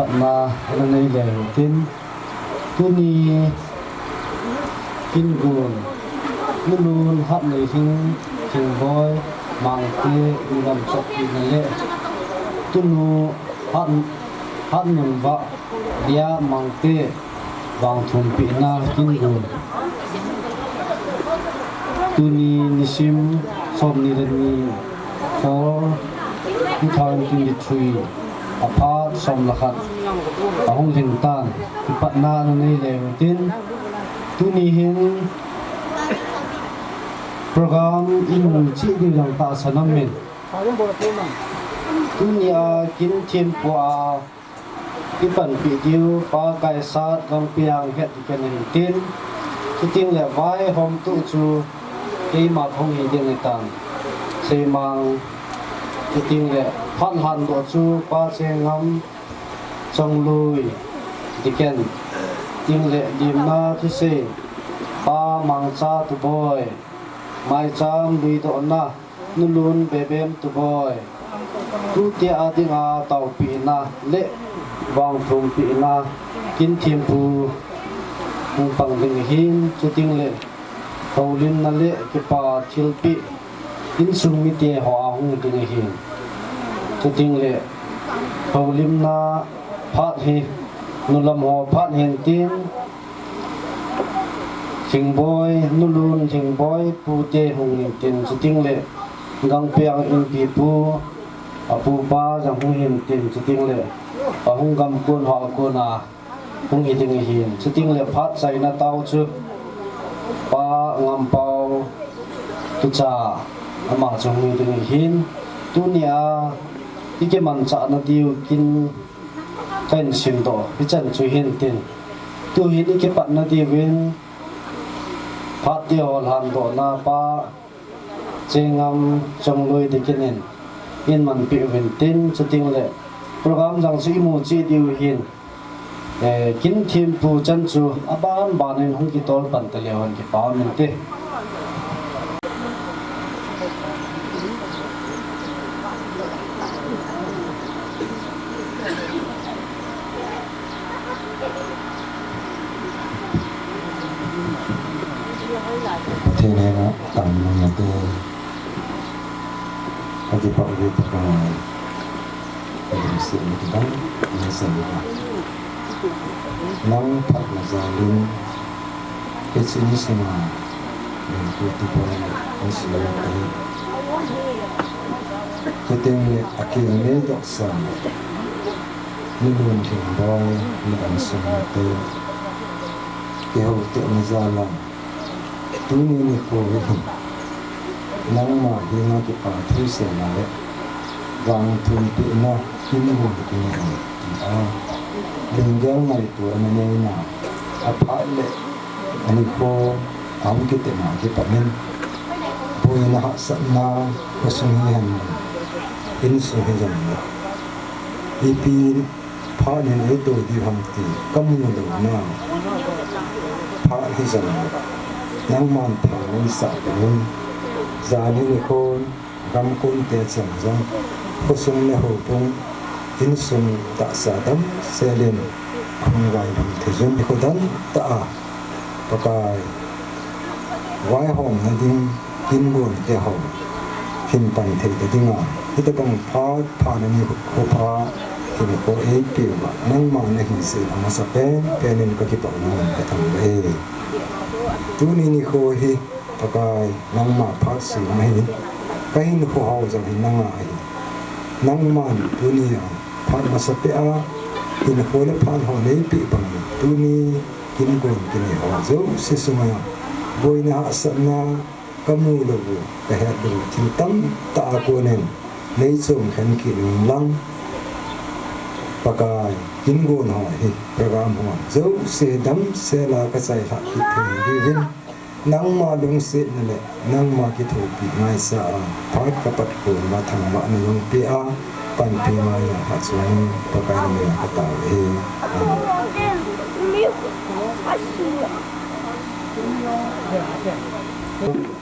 bạn mà lần này để tin tu ni kinh nguồn luôn luôn hát lời hình hình voi mang tê làm cho kỳ lệ tu nu hát hát nhân vợ dia mang tê vàng thùng bị na kinh nguồn tu ni nisim som ni ni for 2023 apart som lakhat ahong hintan patna ni lewatin tuni hin program in chi di lang ta sanamin tunia kin thim po ipan video pa kai sat gang piang het kenin tin tin le vai hom tu chu ke ma thong hi ding tan se mang tin le phan han do chu pa che ngam chong lui diken tin le dim na thi se pa mang cha tu boy mai cham lui do na nulun bebem tu boy tu tia adinga tau pi na le wang thum pi na kin thim pu hung pang ding hin chu ting le tholin na le ke pa thil pi in sung mi te ho hung ding hin chu ting le tholim na phat hi nulam ho phat hin tin thing boy nulun thing boy pu te hung tin chu ting le gang piang in pi pu apu pa jang hung hin tin chu ting le hung gam kun ho kun a hung hi ding hin chu ting le phat sai na tau chu pa ngam pau tu cha ama chung hi ding hin tu nia ike man cha na diu kin kan sim do hi chan chu hin tin tu hin ike pat na di win phat ti hol han do na pa chengam chong loi de kinin in man pi win tin chu ting le program jang si mu chi diu hin kin thim pu chan chu aban banin hung ki tol pan te lewan ki pa min te thế này nó tầm nhà tôi có thể bảo vệ tất cả những sự mình đóng những sự nóng thật là già lên cái sự như thế nào mình tôi bảo cái sự này cái tên là cái này đọc xong nhưng luôn thường đôi là anh sống tôi cái hậu tượng ra làm tu ni ko nang ma hinga ki pa thu se na le wang thun pi na hin hu ki ni a dinggang mai tu na nei na a pha le ani ko am ki te na ki pa men pui na ha sa na ko sung hi han in su he jam na ipi pha ni ne do di ham ti kam nu do na pha hi jam nang man thang sa nun zani ni kon gam kun te chang jang ko sung ne ho pung in sung ta sa dam selen hung wai dam the jun ko dan ta pakai wai hom na ding kin gun te ho hin pan the te ding a hita kang pha na ni ko pha kin ko e pi wa nang ma na hin se ma sa pe nen ka ki pa na ka thang e tu ni ko hi pakai nang ma phak si ma hi kai hin ko hau jang hin nang ai nang man tu ni a phat ma sa pe a hin ko le phan ho nei pi bang tu ni kin gon kin ho zo si suma boi na sa na kamu lo ka ha du ti tam ta ko nen nei chom khan ki lang pakai kin gon ho hi program ho zo se dam se la ka sai ha ki thi rin nang ma lung se na le nang ma ki tho pi ngai sa phat ka pat ko ma thang ma na lung pi a pan pi ma ya ha chuan pakai me ka ta he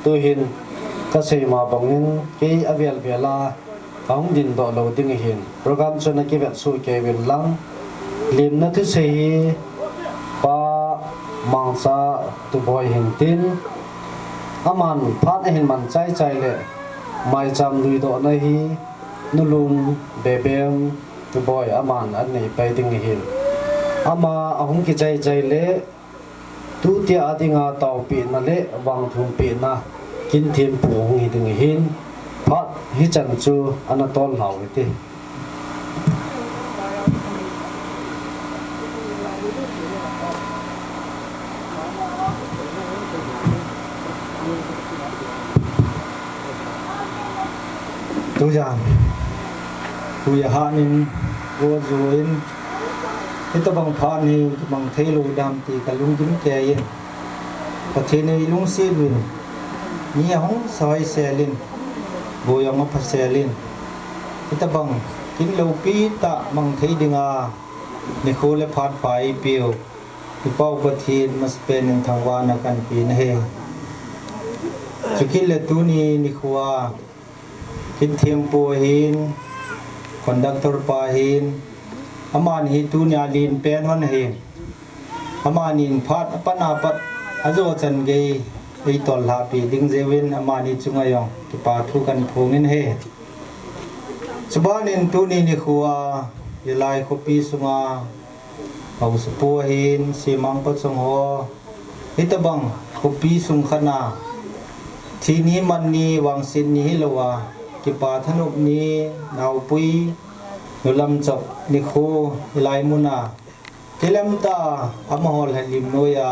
tu hin ka sei ma bangin ke avel vela kaung din do lo ding hin program chona ki vet su ke vel lang lim na thu sei pa mangsa tu boy hin tin aman phat hin man chai chai le mai cham lui do na hi nulun bebem tu boy aman an nei pai ding hin ama ahung ki chai chai le tu tia adinga tau pi na le wang thum pi na kin thim pu hi ding hin phat hi chan chu anatol lau ti tu giang tu ya hanin wo zuin ito bang phan ni bang thelo dam ti kalung dim ke yin pathene lung se win ni hong soi selin bo yang pa selin ito bang kin lo pi ta mang thei dinga ni khole phat pai piu ti pau pathin mas pen thang wa na kan pi na he chukil le tu ni khwa kin thiam po hin conductor pa hin aman hi tu nya lin pen hon he amanin phat apana pat azo chan ge ei tol la pi ding jewin amani chungayong ki pa thu kan phongin he chubanin tu ni khuwa yelai khopi sunga au supo hin simang pa chung ho hitabang khopi sung khana thini man ni wang sin ni hilowa ki pa thanup ni nau pui nulam chok ni khu lai muna kilam ta amahol halim noya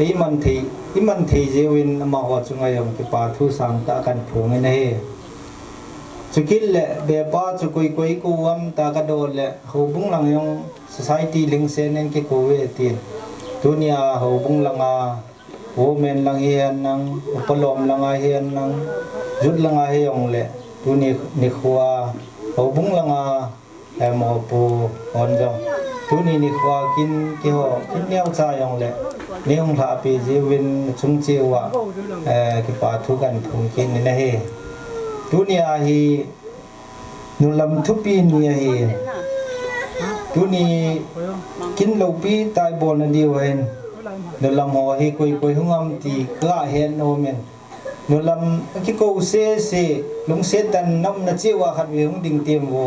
iman thi jewin amaho chungayam ki pa thu sang ta kan phung ne he chukil le be pa chukoi koi ku am ta ka dol le ho bung lang yong society ling sen en ki ko we tin dunia ho bung langa ho men lang hian nang upalom langa hian nang jut langa he yong le tu ni khwa ho bung langa mo pu on jong tu ni khwa kin ki ho kin neu cha yong le ni hong tha pi jiwin chung chiwa ki pa thu kan phung kin ni na he tu ni a hi nulam thu pi ni hi tu ni kin lo pi tai bon na diu hen nulam ho hi koi hungam ti ka hen no men nulam ki ko se lung se tan nam na chiwa khat wi hung ding tiam wo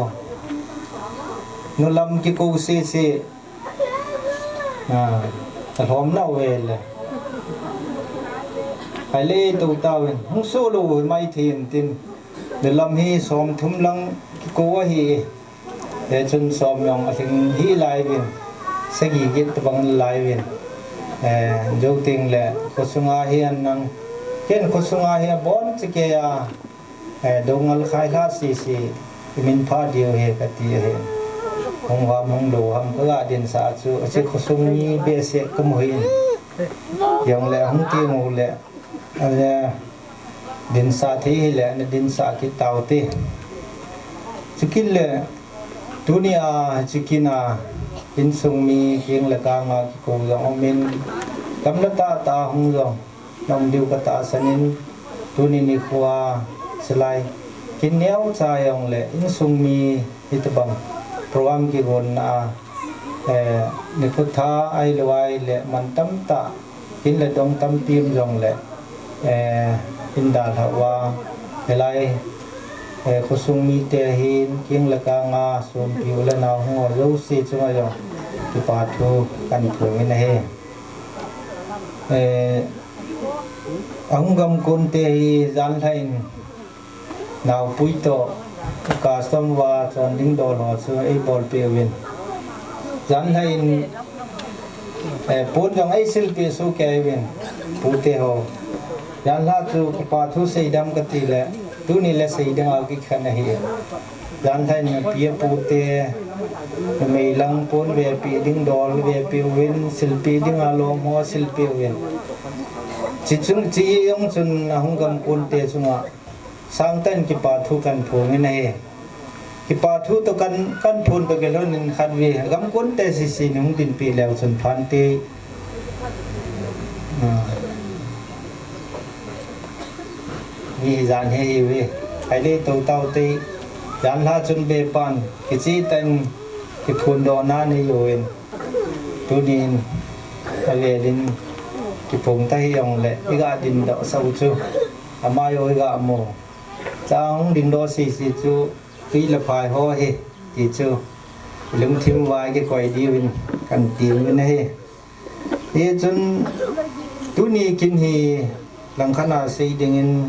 nulam ki ko se ta hom na we le ai le tu ta wen hung so lo mai thin tin nulam hi som thum lang ki ko hi e chun som yong a thing hi lai win se gi git bang lai win jo ting le ko sunga hi an nang ken ko sunga hi bon chike ya dongal khai kha si min pha dio he ka ti he hong wa mong do ham ka din sa chu se ko sung ni be se kum hin yong le hong ti mo le ale din sa thi le na din sa ki taw ti chikil le dunia chikina in sung mi king la ka nga ki ko yong min kam la ta hong yong nam diu ka ta sanin tuni ni khwa selai kin neu cha yong le in sung mi hitabang program ki gon na ni khutha ai lwai le man tam ta in le dong tam tim jong le in da hawa helai khusung mi te hin king la ka nga som piu la na ho lo si chunga yo ki pa thu kan phung in he angam kon te hi zan thain naw pui to ka som wa chon ding do lo chu ei bol pe win zan thain pon jong ei sil pe su ke win pu te ho yan la chu pa thu sei dam ka ti le tu ni le sei dang au ki khan hi zan thain pi pu te mei lang pon ve pi ding dol ve pi win sil pi ding a lo mo sil pi win chi chung chi yong chun hong gam kun te chunga sang tan ki pa thu kan phung in he ki pa thu to kan phun to gelon in khat wi gam kun te si nung din pi lew chun phan te ni zan he wi ai le to tau te yan la chun be pan ki chi tan ki phun do na ni yoin tu din ale din ki phung ta hi yong le iga din do sau chu ama yo iga mo chang din do si chu ki la phai ho hi ti chu lung thim vai cái quầy đi bên cần tiền bên này thì chun tu ni kinh hi lang khana sei dingin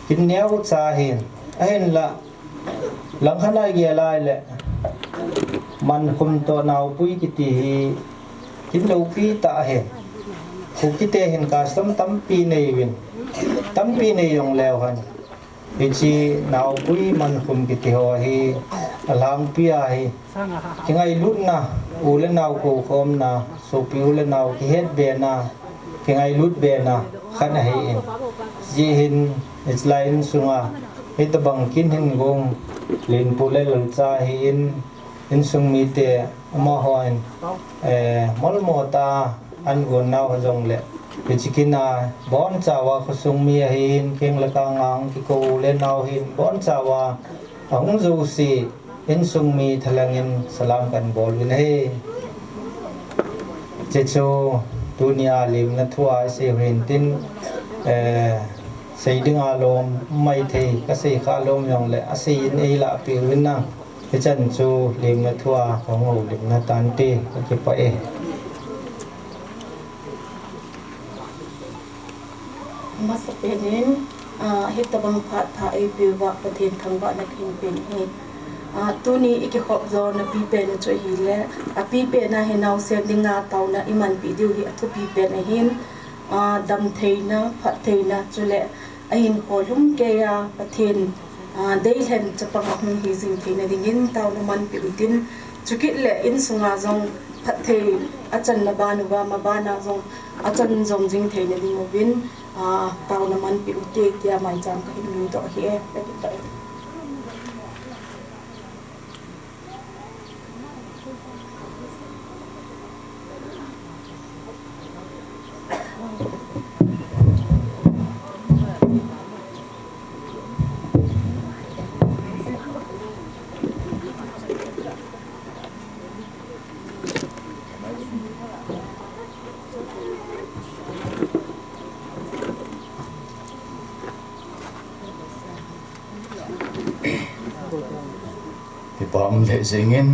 kin neo cha hin ahen la lang khana ge lai le man kum to nau pui ki ti hi kin lo pi ta he khu ki te hin ka sam tam pi nei win tam pi nei yong leo han chi nau pui man kum ki ti ho hi alang pi ai ki ngai lut na u le nau ko khom na so pi u le nau ki het be na ki ngai lut be na khan hai in ji hin it's line sunga hit bang kin hin gong len pu le lang cha hi in sung mi te ma hoin mol mo ta an gon nau jong le ki chikina bon chawa khosung mi hin keng la ka ngang ki ko le nau hin bon chawa ong zo si in sung mi thalangin salam kan bol win he checho dunia lim na thua se hin tin sei ding alom mai thei ka sei kha lom yong le asi in ei la pi win na ke chan chu lim na thua khong ho lim na tan ti ki pa e masapenin hitabang phat tha e biwa pathen thangba na khin pen he tuni iki khop zo na pi pen cho hi le a pi pe na he nau se dinga taw na iman pi diu hi athu pi pe na hin dam theina phat theina chule a hin ko lum ke ya pathen dei hen chapang hum hi jing theina dingin taw na man pi utin chukit le in sunga zong phat thei achan na ba nu ba ma ba na zong achan zong jing theina ding mo bin tao naman pi uti kya mai jam ka hindu to hi e pe Bom lệ zingin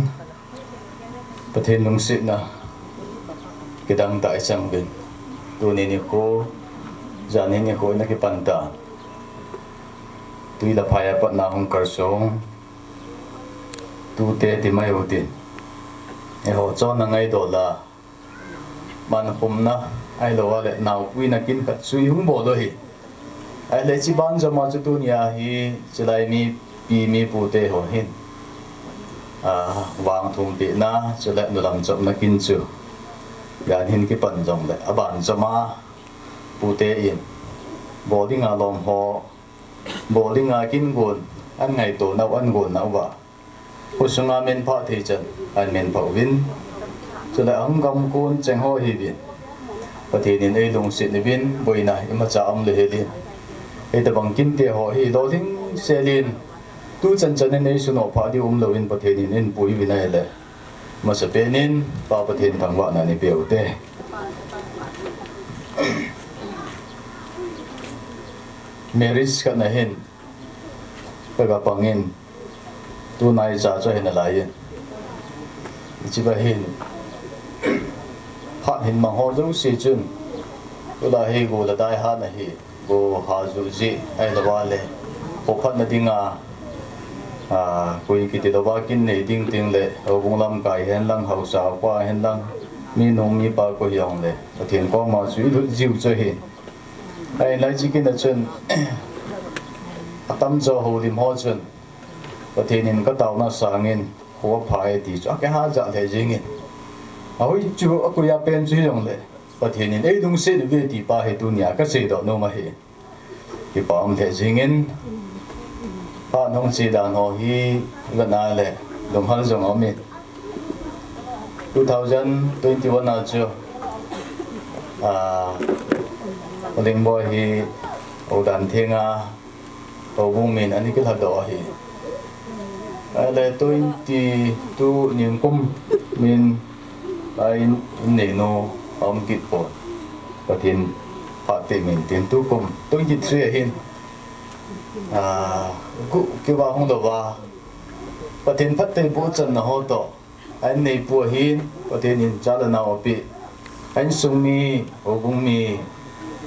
pathen lung sit na kidang ta isang bin tu ni ko janin ni ko na ki panta tui la phaya pat na hong kar song tu te ti mai utin e ho cho na ngai do la man pum na ai lo le nau pui na kin kat sui hung bo lo hi ai le chi ban jo ma chu tu nia hi chilai mi pi mi pu te ho hin wang thùng bị na cho lại nó làm chậm nó kinh chu gan hin cái phần dòng lại bản cho ma pu te in bỏ đi ngà lòng họ bỏ đi ngà kinh nguồn ăn ngày tổ nào ăn nguồn nào vậy hồi sáng ngày men phật thì chân anh men phật vin cho lại ông công quân chẳng ho hi vin và thì nên ấy đồng sự vin bồi này mà cha ông lệ liền ấy ta bằng kinh tế họ hi đó thính xe liền tu chân chân nên số nọ phá đi lovin bát thiên nên bùi vì này là mà sẽ bên nên ba bát thiên thằng vợ này biểu tê meris cái này hen phải gặp bằng hen tu này trả cho hen là lại chỉ phải hen phát hen mà họ giống sĩ chân tu là hay gù là đại hát này gù hà dù gì ai là ba lệ học phát là tiếng kui kiti do ba kin nei ding ding le o bung lam kai hen lang hau sa kwa hen lang mi nong mi pa ko yong le thien ko ma chui lu jiu cho hi ai lai chi kin na chen atam cho ho lim ho chen ko thien in ka taw na sangin ho phai ti cho ke ha ja le jing in oi chu a ku ya pen chui yong le ko thien in ei dung se le ve ti pa he tu nya ka se do no ma hi ki pa am le jing in Pak nong si dan ho hi gần nay lệ đồng hal giống ông mình 2021 nào chưa linh boy hi ở đàn thiên ở vùng mình anh ấy cái thật đó hi le 22 niên kum min ai nei no om kit po patin pate min tin tu kum 23 hin ku ke ba hong do ba patin patte bu chan na ho to anh nei pu hin patin in chala na opi anh sung mi obung mi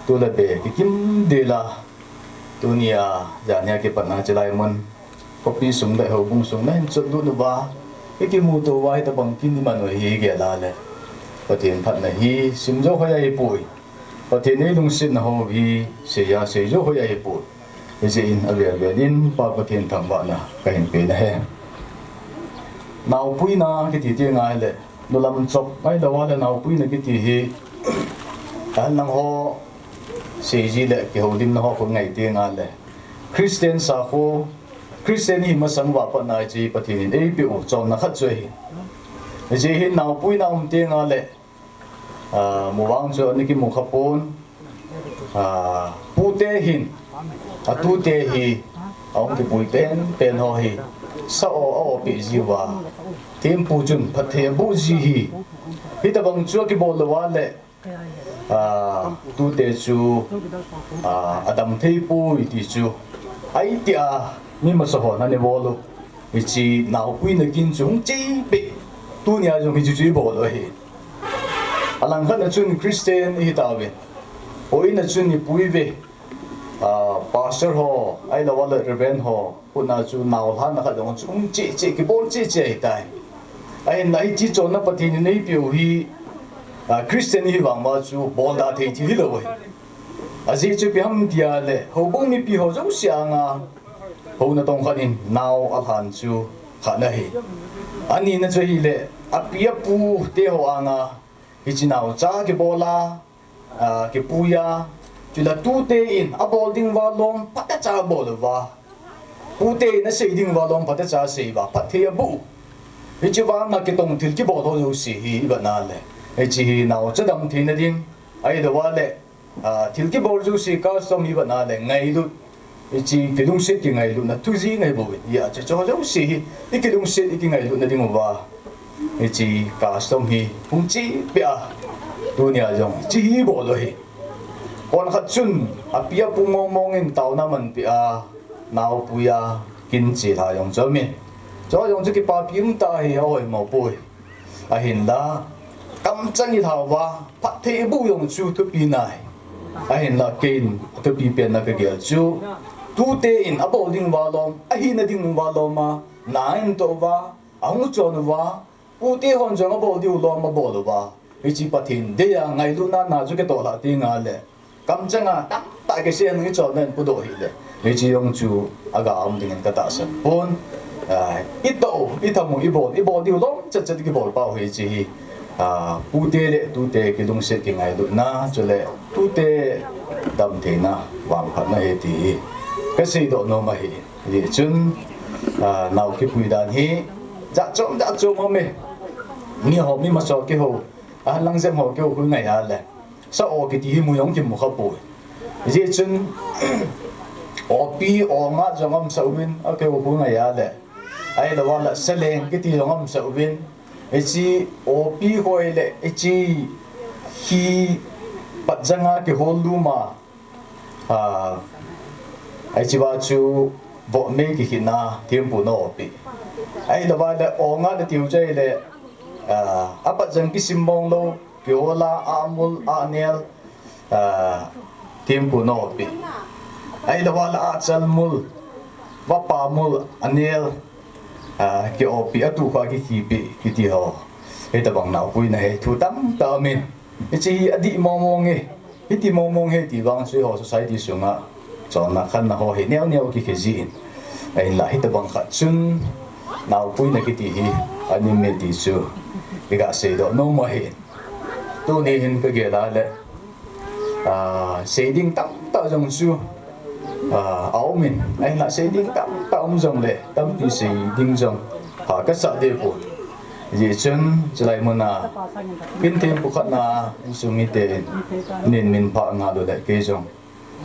tu la be ki kim de la dunia janya ke pana chalai mon kopi sung dai ho bung sung nan chut du ba ki mu to wai ta bang kin man hi ge la le patin phat na hi sim jo hoya hi pui patin nei lung sin ho hi se ya se jo hoya hi pui je in avia ve din pa patin thang ba na ka hin pe na he nau pui na ki ti ti ngai le no lam chok mai da wa le nau pui na ki ti hi an nang ho se ji le ki ho dim na ho ko ngai ti nga le Christian sa ko Christian hi ma sang wa pa na ji patin ei pi u chom na khat choi je hi nau pui na ti nga le mo wang cho ni ki mo khapon pu te hin tu te hi ông ki pui pen ho hi sa o pi ji wa tim pu chun pathe bu ji hi ta bang chu ki bol wa le tu te chu adam thei pui ti chu ai tia mi ma so ho na ne bolu chi nau pui na kin chung chi bi tu nia jong ki chu bo lo hi alang khan chun Christian hi ta ve oi na chun ni pui ve pastor ho ai la wala reverend ho kuna chu naw han na ka dong chung chi ki bol chi tai ai nai chi chon na patin nei piu hi Christian hi wang ma chu bol da thei chi lo wei azi chu pi ham dia le ho bong mi pi ho zo sia nga ho na tong khanin naw a han chu khana hi ani na chu hi le apia pu te ho anga hi chi naw cha ke bola ke puya chu la tu te in a bol ding wa lom pata cha bol wa pu te na sei ding wa lom pata cha sei wa pat the bu hi chi wa na ke tong thil ki bol ho yo si hi ba na le ai chi naw cha dam thi na ding ai da wa le thil ki bol ju si ka som hi ba na le ngai lu ai chi ki lung se ki ngai lu na tu ji ngai bo ya cha cho jo si hi ki lung se ki ngai lu na ding wa ai chi ka som hi pung chi pe a dunia jong chi hi bo lo hi kon khat chun apia pu mong in tau na man pi a naw pu ya kin chi tha yong cho min cho yong chu ki pa pim ta hi oi mo pui a hin da kam chang i thau wa phat the bu yong chu tu pi nai a hin la kin tu pi pen na ka gel chu tu te in a bol ding wa lom a hi na ding wa lom ma na in to wa ang chon wa pu te hon jong a bol di lom ma bol wa i chi pathin de ya ngai lu na na chu ke to la ti nga le kam changa tam ta ke sen ngi chon nen pu do hi le i chi yong chu aga am ding ka ta san pon i to i thamu i bol di lom chat chat ki bol pa hi chi pu te le tu te ki lung se ki ngai lu na chu le tu te dam the na wang phat na he ti ka sei do no ma hi ye chun nau ki pui dan hi ja chom ma me ni ho mi ma so ki ho lang zem ho ki ho ngai ha le sa o ki ti mu yong ki mu kha pu ye chun o pi o nga jong am sa win a ke ho ngai ha le ai la wala seleng ki ti jong am sa win e chi o pi hoi le e chi hi pat janga ki hol lu ma ai chi ba chu bo me ki hina tiempo no pi ai la wala o nga de tiu chai le apa jang ki simbong lo ki ola amul anel tiempo no pi ai la wala achal mul wa pa mul anel ki opi atu kha ki pi ki ti ho e ta bang nau pui na he thu tam ta min e chi adi mong e ti mong he ti wang sui ho society sunga chon na khan na ho he neo ki ke ji ai la hi ta bang kha chun nau pui na ki ti hi ani me ti su ki ga se do no mo he tu ni hin ke ge la le se ding tam ta jong su áo mình anh lại sẽ đi tắm ông rồng lệ tắm thì sĩ đinh rồng họ các sợ đề của dễ chân chỉ lại một là bên thêm của khách là dùng y tế nên mình phá ngã đồ đại kê rồng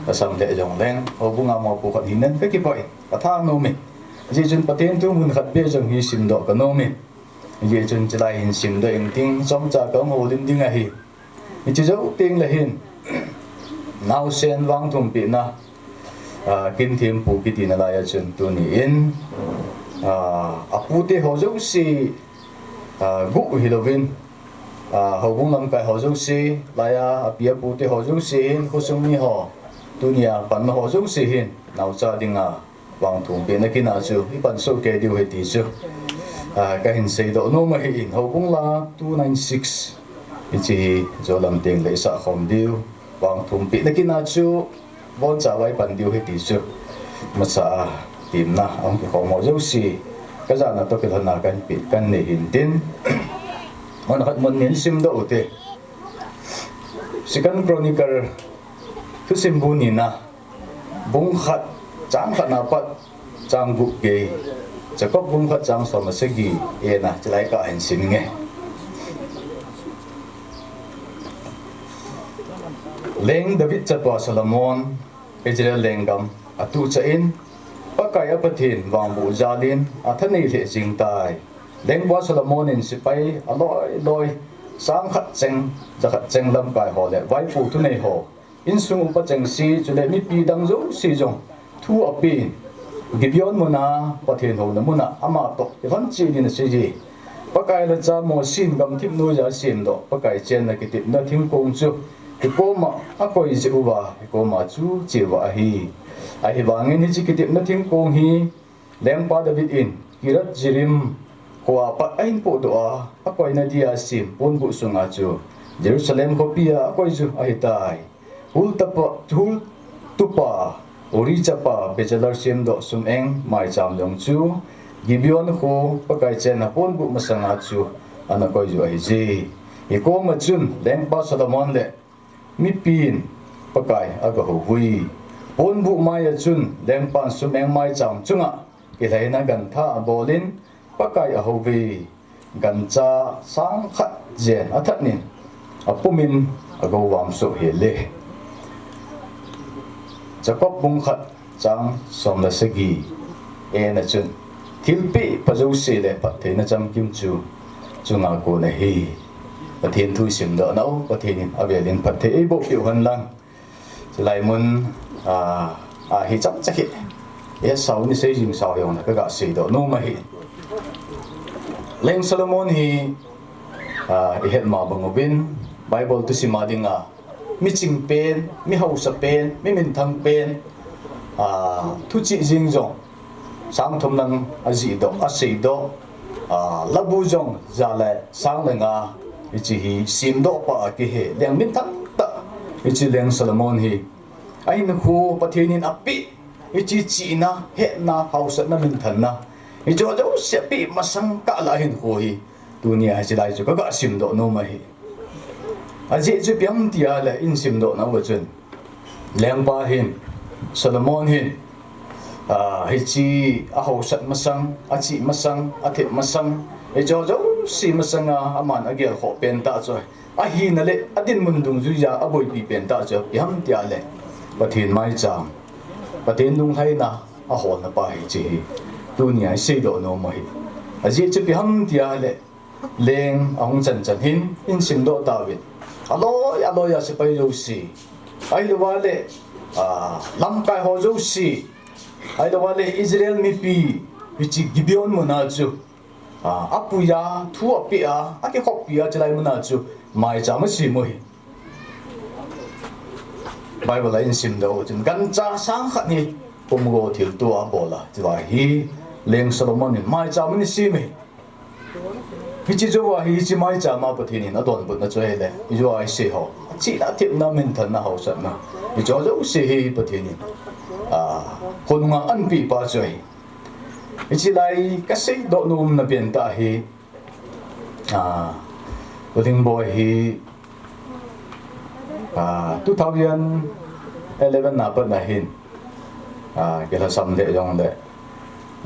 và xong lệ rồng lên ở vùng ngã mò của khách hình nên cái vậy và thang nô mình ji chun pathian tu mun khat be jong hi sim do kanomi ji chun chlai hin sim do eng ting som cha ka ngo lim ding a hi chi zo ting la hin nau sen wang thum pi na kin thim pu ki tin la ya chun tu ni in apu te ho zo si gu hi lovin ho bung lam kai ho zo si la ya apia pu te ho zo si hin ko sung ni ho dunia pan ho zo si hin nau cha dinga wang thum pi na kin a chu i pan so ke diu he ti chu ka hin sei do no ma hi in ho bung la 296 ichi zo lam teng le sa khom diu wang thum pi na kin a chu bon cha wai pan diu he ti chu ma sa tim na ang ki khom ho zo si ka za na to ke thana kan pi kan ne hin tin mon khat mon nin sim do te Second Chronicle thu sim bu ni na bung khat chang khat na pat chang gu ge cha ko bung khat chang so ma se gi e na chlai ka hin sim nge leng David cha pa Solomon Israel lengam atu cha in pakai apathin wang bu jalin athani le jing tai leng ba Solomon in sipai aloi loi sang khat cheng za khat cheng lam kai ho le vai pu tu nei ho in sung pa cheng si chu le mi pi dang zo si jong thu api gibion mona pathin ho na mona ama to evan chi din se ji pakai la cha mo sin gam thim no ya sim do pakai chen na ki tip na thim kong chu ki ko ma a koi ji uwa ko ma chu chi wa hi a hi wangin hi chi ki tip na thim kong hi lem pa David in kirat jirim kwa pa ain po do a koi na dia sim pon bu sunga chu Jerusalem ko pia koi chu a hi tai hul tupa ori chapa bachelor sim do sum eng mai cham long chu gibion ko pakai chen na pon bu masanga chu ana koi ju a hi ji e ko ma chun leng pa Solomon le mi pin pakai aga ho hui pon bu mai chun leng pan sum eng mai cham chunga ki leina gan tha bolin pakai a ho vi gan cha sang khat jen athat nin apumin ago wam so hele Jacob bung khat chang som na segi e na chun thilpi pajo se le pa the na cham kim chu chunga ko na hi pathian thu sim do nau pathian avelin pathe e bo piu han lang lai mun hi chap chaki e sau ni se jing sau yong na ka ga se do no ma hi leng Solomon hi i het ma bangobin Bible tu si madinga mi ching pen mi hausa pen mi min thang pen thu chi jing jong sang thom nang aji do asei do labu jong zale sang lenga ichi hi sim do pa ki he leng min thang ta ichi leng Solomon hi ain khu pathinin api ichi chi na he na hausa na min than na i jo jo se pi masang ka la hin khu hi dunia ji lai ju ka ga sim do no ma hi aje ju piam tia le in sim do na wa chun leng pa hin Solomon hin hi chi a ho sat masang a chi masang a the masang e jo jo si masang a man a gel ho pen ta choi a hi na le adin mun dung ju ya a boi pi pen ta cho piam tia le pathin mai cham pathin dung hai na a ho na pa hi chi dunia se do no ma hi aje chu piam tia le leng ahong chan chan hin in sim do ta wit alo ya se pai jo si ai lo wale lam kai ho jo si ai lo wale Israel mi pi bichi gibion mona chu apu ya thu api a ake khop pi a chalai mona chu mai cha ma si mo hi Bible in sim do chin gan cha sang khat ni pom go thil tu a bola chwa hi leng Solomon ni mai cha ma ni si me hichi jo wa hi chi mai cha ma pathin na don but na choi le jo ai se ho chi da tip na min than na ho sa na jo jo se hi pathin konunga an pi pa choi hichi lai ka se do num na pen ta hi Puting boy hi 2011 na pa na hin kila sam le jong le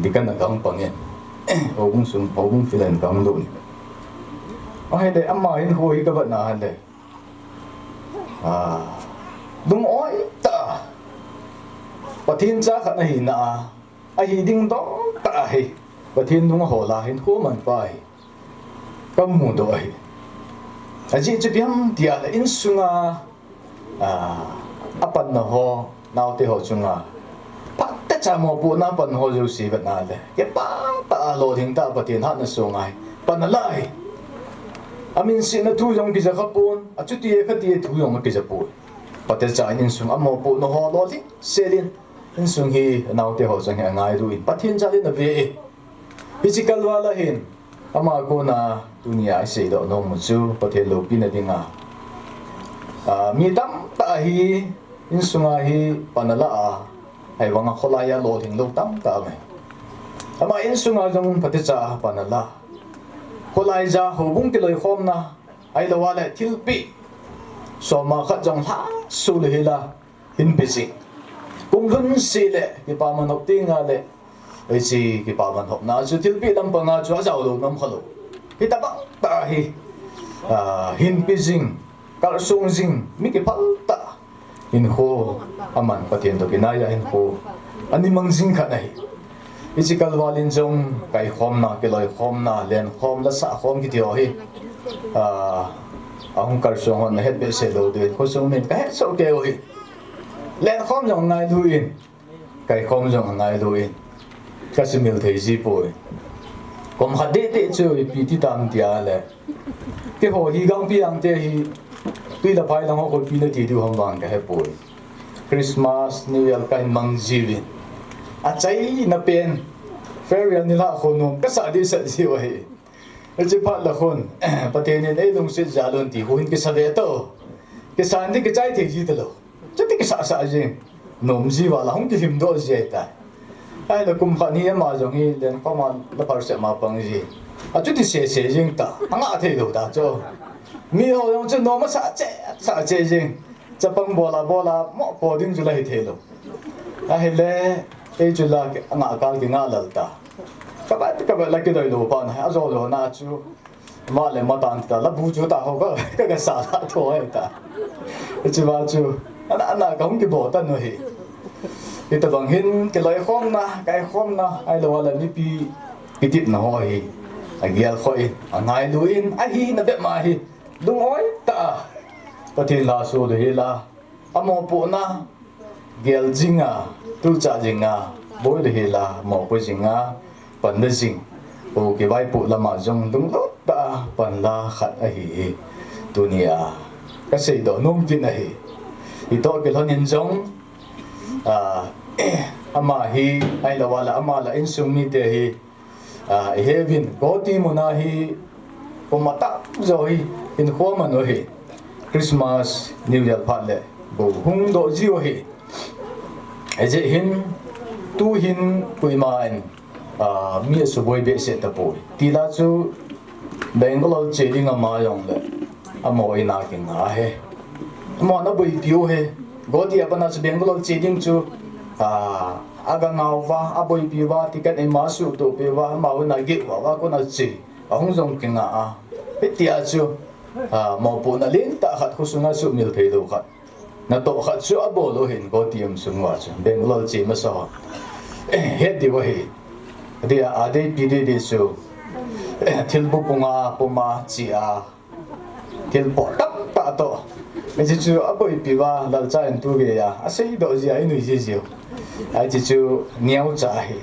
dikan na kang pangin hobung sum hobung filan kang dun ai de amma hin hoi ka ba na han de dung oi ta pathin cha khat na hi na ai ding dong ta hi pathin dung ho la hin khu man pa hi kam mu do hi aji chu biam dia la in sunga apan na ho nau te ho chunga pat ta cha mo pu na pan ho ju si bat na le ke pa ta lo thing ta pathin ha na sungai pan la hi amin si na thu yong ki za khapun achu ti e khati thu yong ki za pu patel cha in sung amo pu no ho lo li selin in sung hi nau te ho chang ngai ru in pathin cha le na ve physical wala hin ama ko na dunia se do no mu chu patel lo pin na dinga mi tam ta hi in sunga hi panala a ai wanga khola ya lo thing lo tam ta me ama in sunga jong patel cha panala kolai ja ho bung ti loi khom na ai lo wala thil pi so ma kha jong ha su le hila hin pi si kum lun si le ki pa man op ti nga le ai si ki pa man hop na su thil pi lam pa nga chu a lo nam khalo hi ta ba ta hi hin pi jing kar sung jing mi ki pal ta hin ho aman patien to kinaya hin ho ani mang jing kha nai physical walin jong kai khom na ke loi khom na len khom la sa khom ki dio hi ahung kar song on het be se lo de ko song men ka het so ke hi len khom jong ngai luin kai khom jong ngai luin ka simil thei ji po kom kha de chu pi ti tam tia le ke ho hi gang pi ang te hi tui la pai lang ho ko pi na ti du hom wang ka he po Christmas New Year kain mang jiwin a chai na pen farewell ni la khonum ka sa di sa ji wa hi chi phat la khon pathen ne ei lung se jalon ti hun ki sa ve to ki san di ki chai the ji de lo chati ki sa ji nom ji wa la hong ki him do je ta ai la kum kha ni ma jong hi len pa ma la par se ma pang ji a chu ti se jing ta anga the lo da cho mi ho yong chen no ma sa che jing cha pang bola mo po ding ju la hi the lo a he le ei chu la anga kal ki nga lal ta ka ba la ki doi lo pa na a zo lo na chu ma le ma tan ta la bu chu ta ho ka sa la tho ai ta chu ba chu ana ka hong ki bo ta no hi ki ta bang hin ki loi khom na kai khom na ai lo la ni pi ki tip na ho hi a gial khoi a ngai lu in a hi na be ma hi lung oi ta pathin la so de hi la amo pu na gel jinga tu cha jinga boy de hela mo ko jinga pan de jing o ke bai pu lama jong dung lo ta pan la khat a hi dunia ka sei do nom tin a hi I to ke lon in jong ama hi ai la wala ama la in sum ni te hi heaven goti mona hi o mata zo hi in khoma no hi Christmas New Year phat le bo hung do ji o hi aje hin tu hin puiman mi su boy be se ta boy ti la chu Bangalore cheding ama yong le amoi na king ha he mo na boy piu he godi apana chu Bangalore cheding chu aga ngau wa aboy piu wa ticket e ma su to pe wa ma na ge wa ko na chi ahung jong king a tia chu mo pu na lin ta khat khusunga su mil thei lo khat na to khat chu abo lo hin go tiam sungwa chu Bangalore chi ma so he di wa hi dia ade pi de su thil bu punga puma chi a thil po tak ta to me chu abo pi wa dal cha en tu ge ya a sei do ji ai nu ji ji ai chu niau cha hi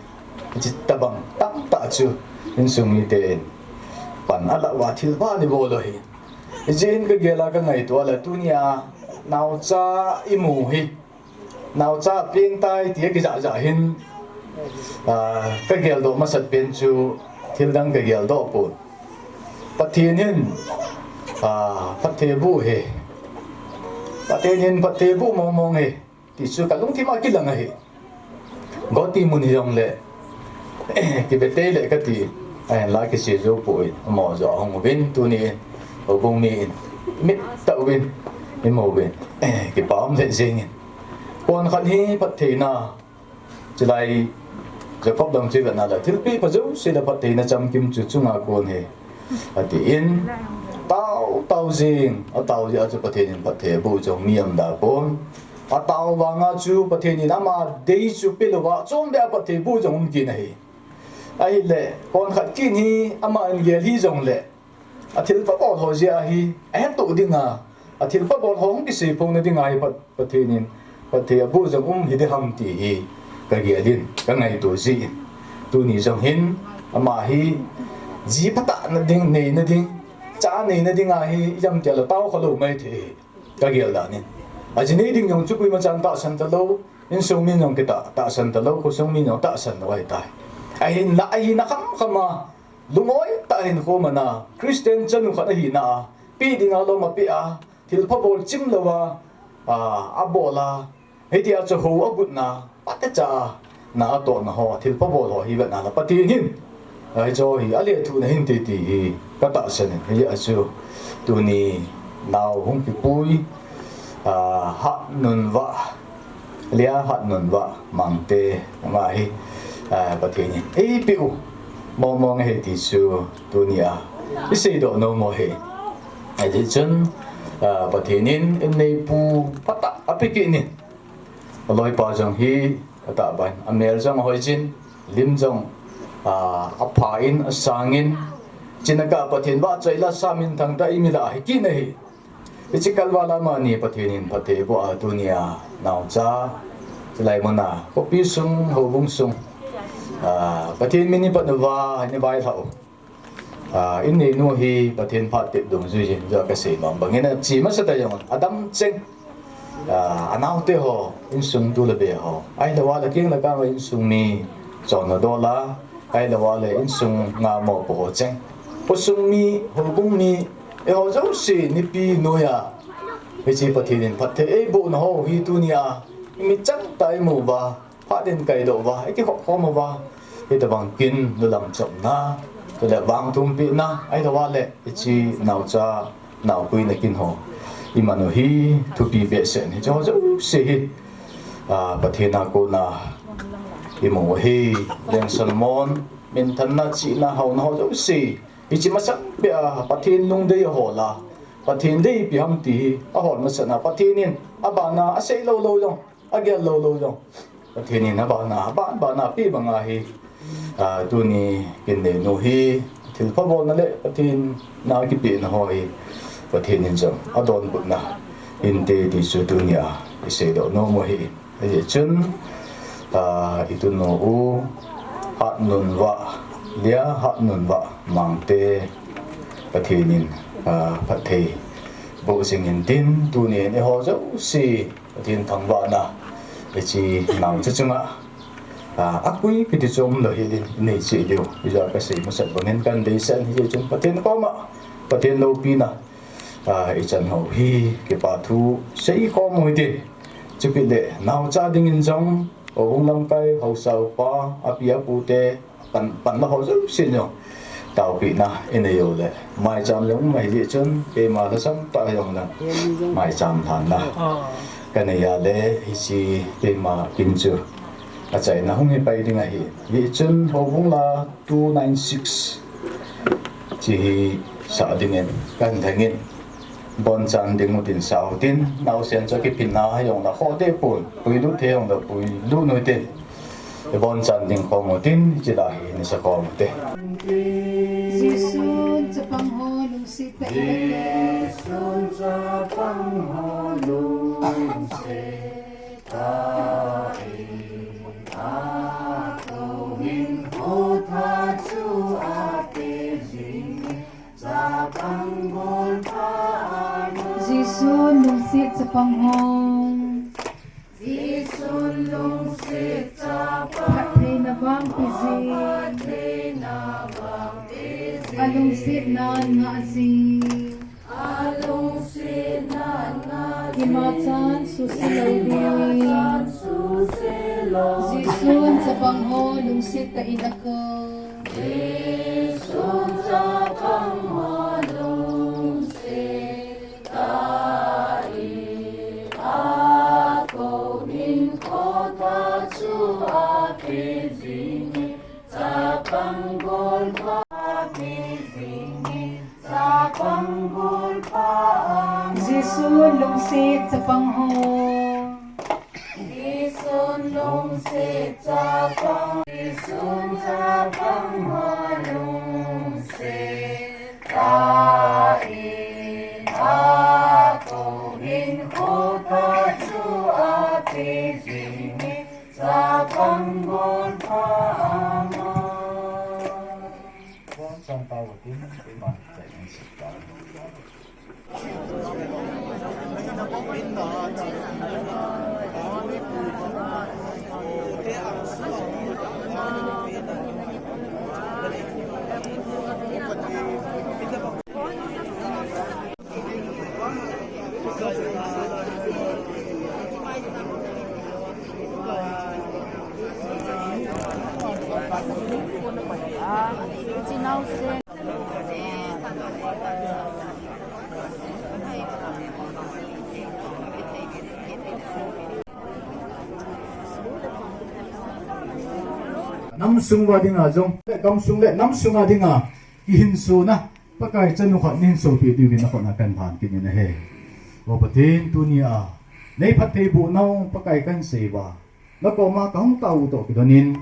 chi tabang tak ta chu in sung ni te pan ala wa thil ba ni bo lo hi jin ka gela ka ngai to la tunia nau cha imu hi nau cha ping tai tie ki ja hin ka gel do ma sat pen chu thil dang ka gel do pu pathin hin pathe bu he pathin hin pathe bu mong he ti chu ka lung thi ma ki lang he goti mun yong le ki be te le ka ti ai la ki se zo pu mo zo hong vin tu ni o bung mi mit ta win ni mo win ki pam le jing kon khan hi pathe na chilaiจะครบดองชีวิตนั่นแหละที่พี่พระเจ้าเสด็จปฏิณจำกิมจุจุงอาโกนเฮปฏิอินเต้าจิงเอาเต้าจะจะปฏิณิปฏิบูจงมีอันดาปนเอาเต้าวางอาจูปฏิณินามาเดย์จูปิลวะจงเดียปฏิบูจงกินเฮ ai lệ con khát kín hi ama anh ghé hi rong lệ thil pa bol ho zia hi em tu dinga thil pa bol hong ki se phong na dinga hi pathenin pathia bu jong hi de ham ti hi ka ghé din ka ngai tu zi tu ni jong hin ama hi ji pata na ding nei na ding cha nei na dinga hi yam tia la tao khalo mai the ka ghé la ni ajini ding yong chu pui ma chan ta san ta lo in sung min yong kita ta san ta lo ko sung min yong ta san wai tai ai la ai na kham khama lungoi ta hin ko mana Christian chanu khana hi na pi dinga lo ma pi a thil pha bol chim lawa a bola hetia cho ho agut na pata cha na to na ho thil pha bol ho hi ba na la pati hin ai cho hi ale thu na hin ti ti ka ta sen hi a chu tu ni nào hung ki pui hat nun wa lia hat nun wa mang te ma hi pati ni ei piu mong he ti su dunia isi do no mo he ai ji chun patinin in nei pu pata apiki ni loi pa jong hi ta ban amel jong hoi jin lim jong apha in asangin chinaka patin ba chaila samin thang ta imila hi ki nei ichikal wala ma ni patinin pate bo dunia naw cha lai mona ko pi sung ho bung sung patin mini patwa ni bai thau in ni no hi patin phat te dum zui jin ja ka se bang bangin chi ma sa ta yong adam cheng anau te ho in sung tu le be ho ai la wala king la ka in sung mi chon na do la ai la wala in sung nga mo po cheng po sung mi ho bung mi e ho zo si ni pi no ya he chi patin phat te e bo na ho hi tu nia mi chang tai mu ba phát đến cây độ và cái họ có mà va cái tờ bằng kinh nó làm chậm na rồi là vàng thùng bị na ai đó va lệ cái chi nào cha nào quy là kinh hồ nhưng mà nó hi thu bị vệ sinh thì cho dấu xì và thiên na cô na cái mồ hi đèn salmon mình thân na chị na hầu nó dấu xì cái chi mà sắc bị và thiên lung đây hồ là và thiên đây bị hâm tì hồ nó sợ là và thiên nên bà na sẽ lâu lâu rồi ghé lâu lâu rồi thì nên là bạn na pi bằng ai tu ni cái này nó hi thì pháp bol nó lệ thì na cái biển nó hỏi và thì nên rằng ở đồn bụng na in tê thì số tu ni cái xe đó nó mua hi cái chân itu nó u hạt nun vạ lia hạt nun vạ mang tê và thì nên phát thì bộ sinh nhân tin tu ni để họ dấu xì thì thằng vợ na chỉ nằm cho chúng ác quý cái thứ trong lời đi này chỉ điều bây giờ cái gì mà sẽ bằng nên cần để xem thì chúng bắt thiên có mà bắt thiên lâu pin ít chân hậu hi cái bà thu sẽ có mùi tiền chứ cái để nào gia đình trong ở vùng lâm cây hậu sầu pa apia pute pan là hậu rất xin nhở tàu bị na in nhiều lệ mai chăm giống mày địa chân cái mà nó sống tại dòng là mai chăm thằng na cái này là lẽ chỉ cái mà kinh chưa chạy nó không hề bay đi ngay hiện chân hậu cũng là 296 chỉ sợ đi nên cần thành nên bon chan ding một tin sao tin nào xem cho cái pin nào hay dùng là khó để bùn bùi lú thế dùng là bùi lú nuôi tên cái bon chan ding có một tin chỉ là hiện sẽ có một tên Giêsu cho bằng hồ lung xịt tại Giêsu cho bằng hồ lung xịt tại cầu hin hô tha chu a te jing za bằng bol pa Giêsu lung xịt cho bằng hồ Giêsu lung xịt cho Hạt thầy na vang pizin Alung xịt nan ngạ gì Alung xịt nan ngạ Hima chan su si lâu đi Giêsu cho bằng hồ lung xịt tại in ako Giêsu cho bằng hồ lung xịt tại ako min ko ta chu a pe zing ta bằng bol pa pe zing ta bằng bol pa Giêsu lung xịt cho bằng hồ Giêsu lung xịt cho bằng Giêsu Nam sung wa dinga jong kam sung le nam sunga dinga hin su na pakai chanu khat nin so pi diwi na khona kan phan kin na he o patin tunia nei phathei bu nau pakai kan sewa na ko ma kaung tau to kidonin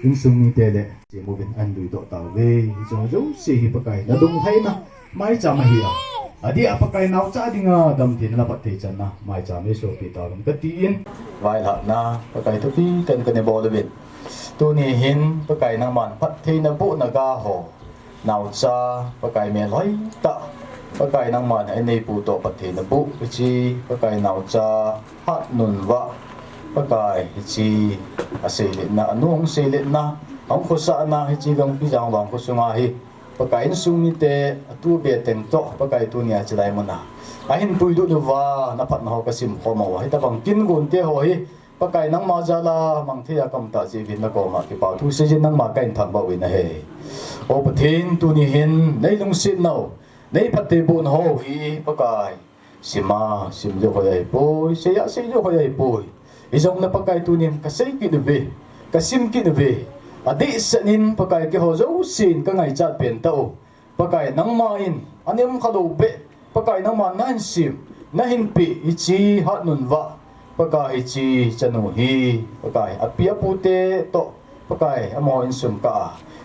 in sung ni te le je mo ben an dui to tau ve jo jo se hi pakai na dung thai na mai cha ma hi a adi apakai nau cha dinga dam tin la pathei chan na mai cha me so pi ta lam ka ti in vai hạt na pakai tu pi kan kan bo le bin tu ni hin pakai nang man phat thi na bu na ga ho nau cha pakai me loi ta pakai nang man ai nei pu to phat thi na bu chi pakai nau cha hat nun wa pakai chi a se le na anung se le na ong kho sa na chi gam pi jang wang ko sunga hi pakai in sung ni te tu be teng to pakai tu nia chi lai mo na a hin pui du wa na phat na ho ka sim kho mo hi ta bang kin gun te ho hi pakai nang ma jala mang thia kam ta chi vin na ko ma ki pa thu se jin nang ma kain tham ba wi na he o pathin tu ni hin nei lung sin no nei phatte bu no ho hi pakai sima sim jo ko ai poi se ya se jo ko ai poi i jong na pakai tu nim ka sei ki de ve ka sim ki de ve adi sanin pakai ke ho zo sin ka ngai chat pen ta o pakai nang ma in anem khalo be pakai nang ma nan sim na hin pi i chi hat nun wa pakai chi chanu hi pakai apia pute to pakai amo in sum ka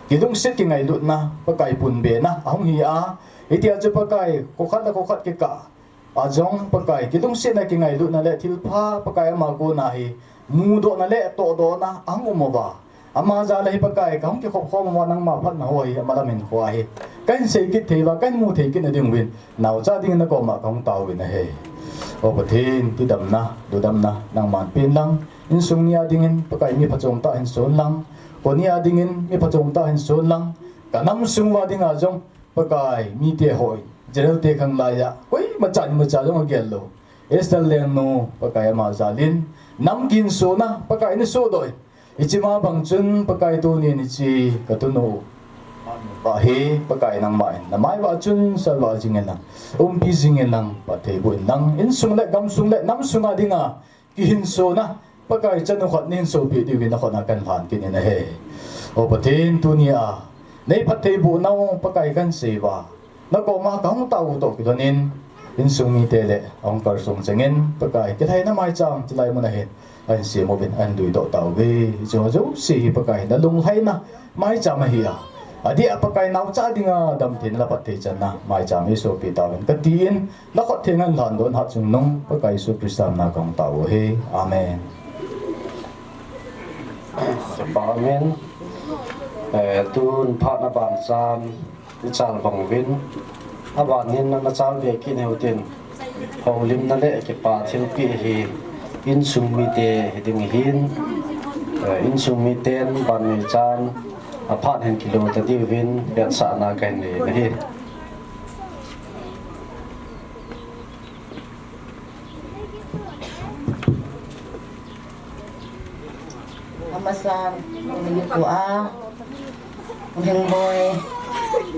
kidung sit ki ngai lut na pakai pun be na ahong hi a itia chu pakai ko khat ke ka ajong pakai kidung sit na ki ngai lut na le thil pha pakai ma ko na hi mu do na le to do na ang mo ba ama za le pakai kam ki khop khom ma nang ma phat na hoi ama la min khwa hi kan sei ki theiwa kan mu thei ki na ding win nau cha ding na ko ma kong taw win he o pathin ti dam na do dam na nang man pin lang in sung nia dingin pakai mi phachong ta in son lang ko nia dingin mi phachong ta in son lang kanam sung wa dinga jong pakai mi te hoi jeral te khang la ya koi ma cha jong gel lo estal leng no pakai ma zalin nam kin so na pakai ni so doi ichima bang chun pakai tu ni ni chi ka tu no ba he pakai nang mai na mai wa chun sa wa jingen lang pi jingen lang pa the bu nang in sung le gam sung le nam sunga dinga ki hin so na pakai chan khat nin so pi di win khona kan phan kin na he o pathin tu ni a nei phat the bu nau pakai kan se wa na ko ma kang tau to ki donin in sung ni te le ong kar sung chengen pakai ke thai na mai chang chilai mo na he an se mo bin an dui do tau ve jo jo si pakai na lung hai na mai cha ma hi a adi apakai nau cha dinga dam thin la pat the chan na mai cha me so pi tawen ka tin la khat thengan lan don ha chung nong pakai su kristam na kong tau he amen amen tun phat na ban sam ti chal bang win aban hin na chal ve ki neu tin ho lim na le ke pa thil pi hi in sung mi te ding hin in sung mi ten ban mi chan apart hen kilo ta di win bet sa na kan le na hi amasan ini ko heng boy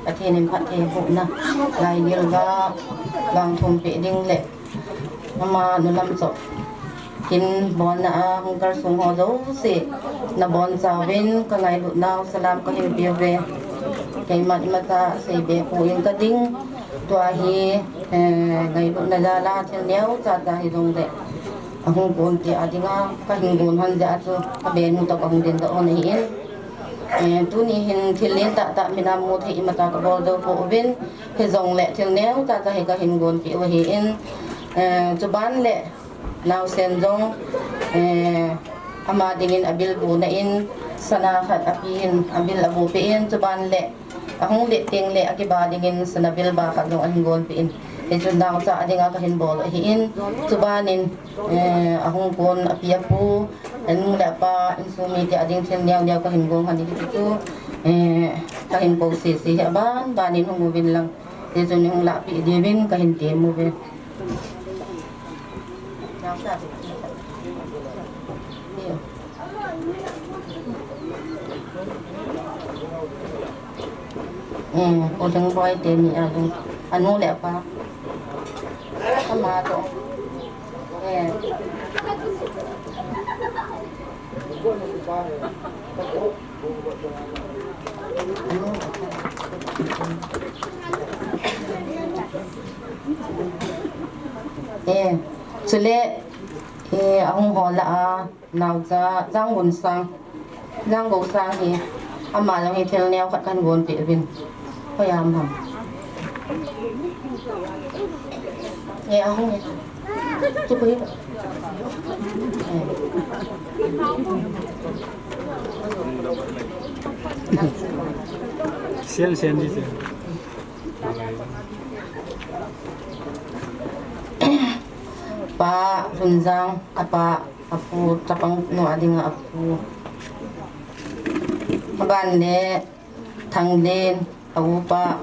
atin em phat the bu na lai gil ga bang thum pe ding le ama nu lam so kin bon na hung kar sung ho do se na bon sa win ka ngai lu na salam ka hi be ve kai mat mata se be ko in ka ding tua hi ngai lu na la thel neu cha ta hi dong le hung kon ti adinga ka hing gon han ja chu ka ben mu ta ka hung den da on hi in tu ni hin thilin ta minamu the imata ka bol do po vin he zong le thil neu ta he ka hin gon pi wa hi in chuban le naw sen zong ama dingin abil bu na in sana khat apin abil abu pi in chuban le ahong le ting le akiba dingin sana bil ba khat zong hin gon pi in e chun daw cha adinga ka hin bol hi in chubanin ahong kon apia pu anu la pa insumi ti ading thil neu ka hin gong hani tu ka hin po si ban banin hong bin lang e chun hong la pi di bin ka hin ti mu bin cô chẳng voi tiền gì à anh mua đẹp quá mà chỗ Sule ông họ là nào ra giang bồn sang giang bồn sang thì mà là người theo neo phát căn bồn bị bênพยายามทำเนี่ยเอาเนี่ยจุ๊บไป先这些。Pa runzang apa apu tapang no ading apu maban le thang den awu pa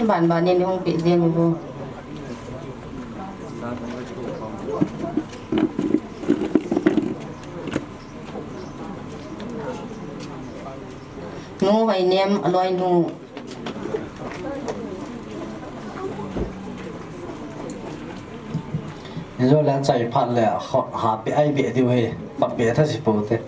ban nên không bị riêng vô nu hay nem aloi nu rồi là chạy phản là họ hạ bị ai bị điều gì bắt bị thay chỉ bố thế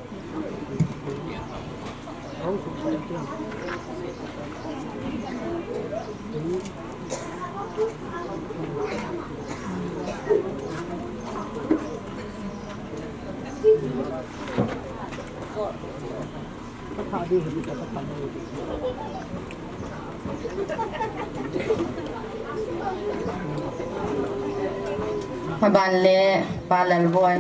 มาบานเล่ปลาแหลมบอย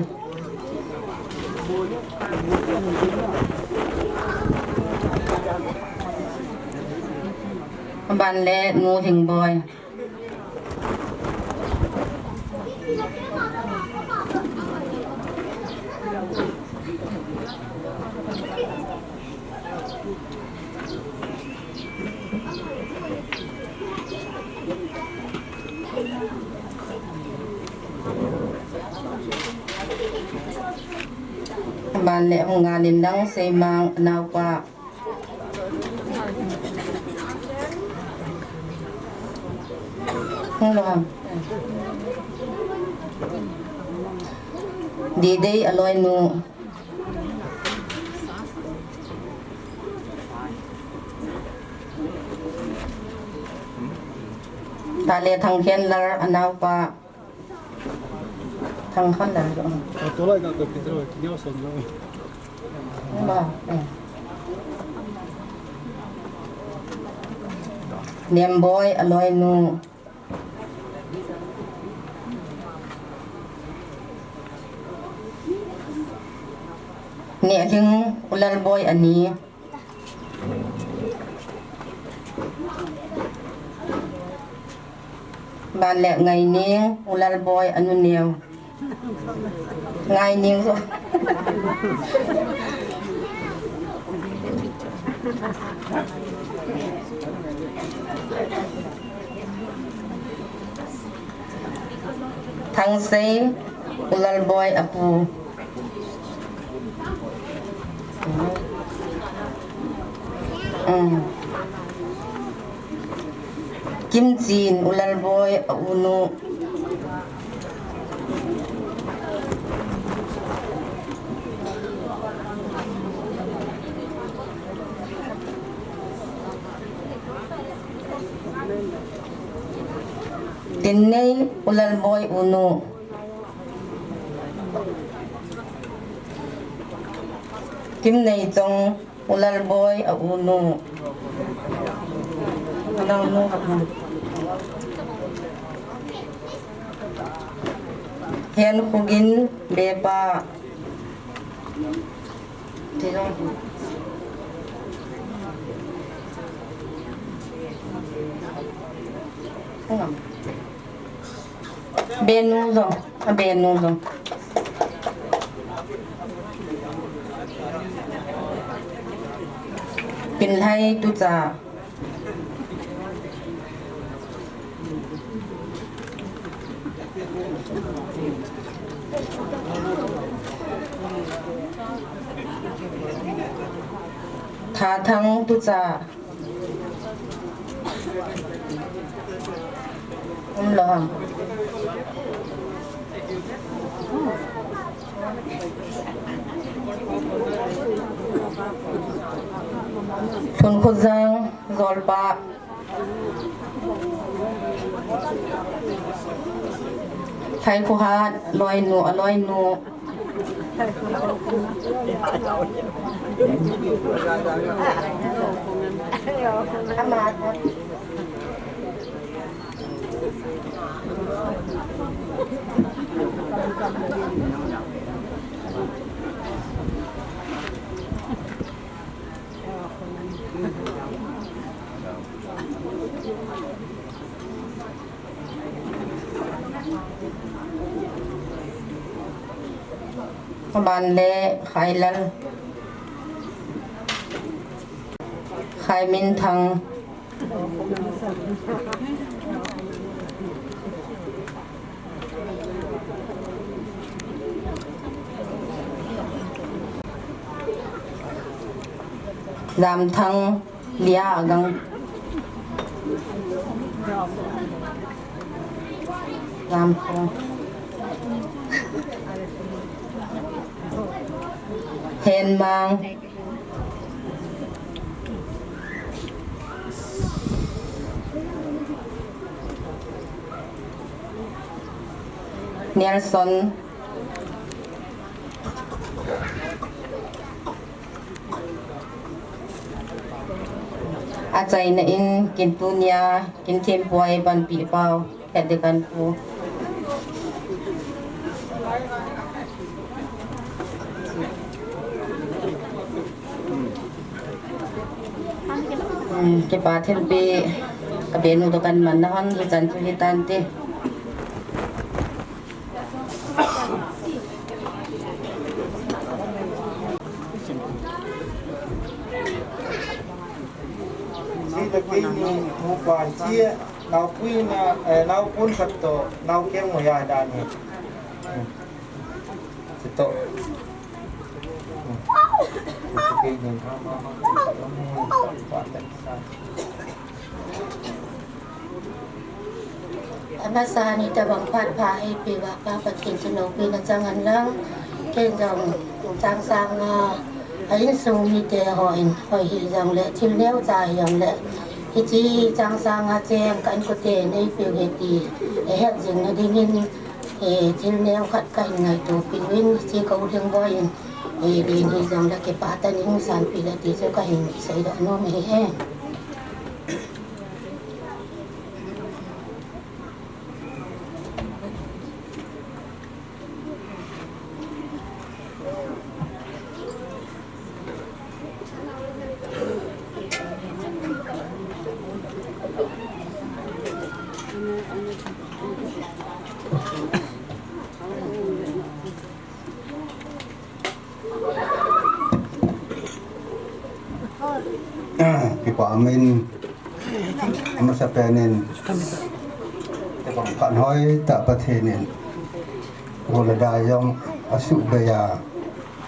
มาบานเล่งูหิงบอยban lệ hong ngàn đến đăng xây mang nào qua không làm đi đây aloi nu ta lệ thằng khen là nào qua thằng khăn là rồi tôi lại gặp cái rồi nhớ sớm rồi ba niệm boy aloi nu niệm hing ulal boy ani ban lệ ngày niên ulal boy anu neo ngày niên rồi thằng say ulal boy apu kim chin ulal boy unu Tinay ulal boy uno kim nei chong ulal boy a unu nang nu hian khugin beba tirong benu dong pin hai tu cha tha thang tu cha lo thun khu giang zolpa thai khu hat loi nu ban le khai lal khai min thang dam thang lia gang dam thang hen mang Nelson achai na in kintunia kin kem puai ban pi pau hedekan pu ke pathel be kabenu dokan man na hang jan chu hitan te si ta ke ni mu pan chia nau pui na nau pun khat to nau keng mo ya da ni to ke ni Masa ni tabang phat pha hai pi wa pa pathin chino pi na changan lang ken jong chang sang na ai su mi te hoin hoi hi jong le thil neu chai jong le hi chi chang sang a chen kan ko te nei pi he ti e het jing na ding in e thil neu khat kai ngai to pi win chi ko ding boin e ri ni jong le ke pa ta ning san pi le ti so ka hin sai da no me he Amin masa penin tebang pan hoi tak pathenin wala dayong asu baya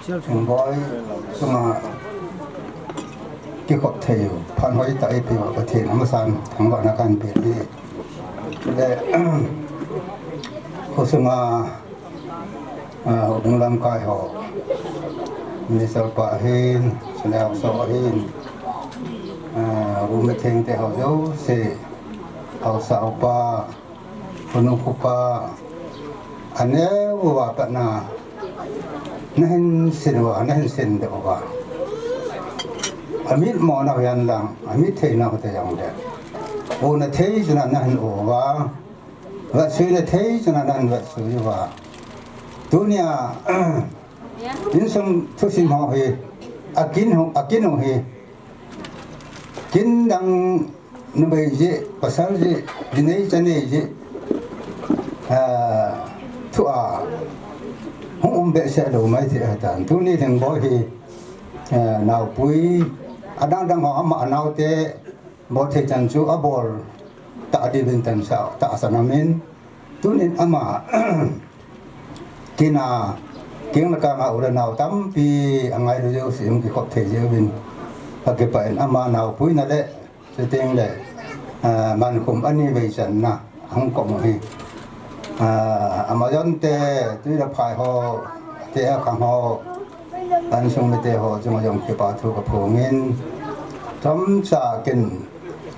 chung boy sunga ki khop theu pan hoi ta epi wa pathen amasan thangwa na kan pe ni le ko sunga unglam kai ho ni sal pa hin sunao so hin rumah tengte hau jauh se hau saupa penuh kupa ane wa patna nahin sen wa nahin sen de wa amit mo na yan lang amit thei na ko te yang de o na thei chuna na hin o wa wa sui na thei chuna nan wa sui wa dunia in sum thu sim ho he akin ho he kin dang nu bai je pasal je dinai chane je thu a hong be se lo mai the tan tu ni thang bo hi nào pui adang dang ho ama nau te bo the chan chu abor ta di bin tan sa ta sanamin tu ni ama kina tiếng là ca ngạo là nào tắm vì ngày rồi yêu sử cái có thể yêu mình và cái bệnh ama nào pui na lệ sẽ tiếng lệ man cùng anh ấy về trận na không có gì ama dân te tuy là phải họ te khang họ anh xong te họ chúng dùng cái bảo thu cái phổ nghiên chấm trà kinh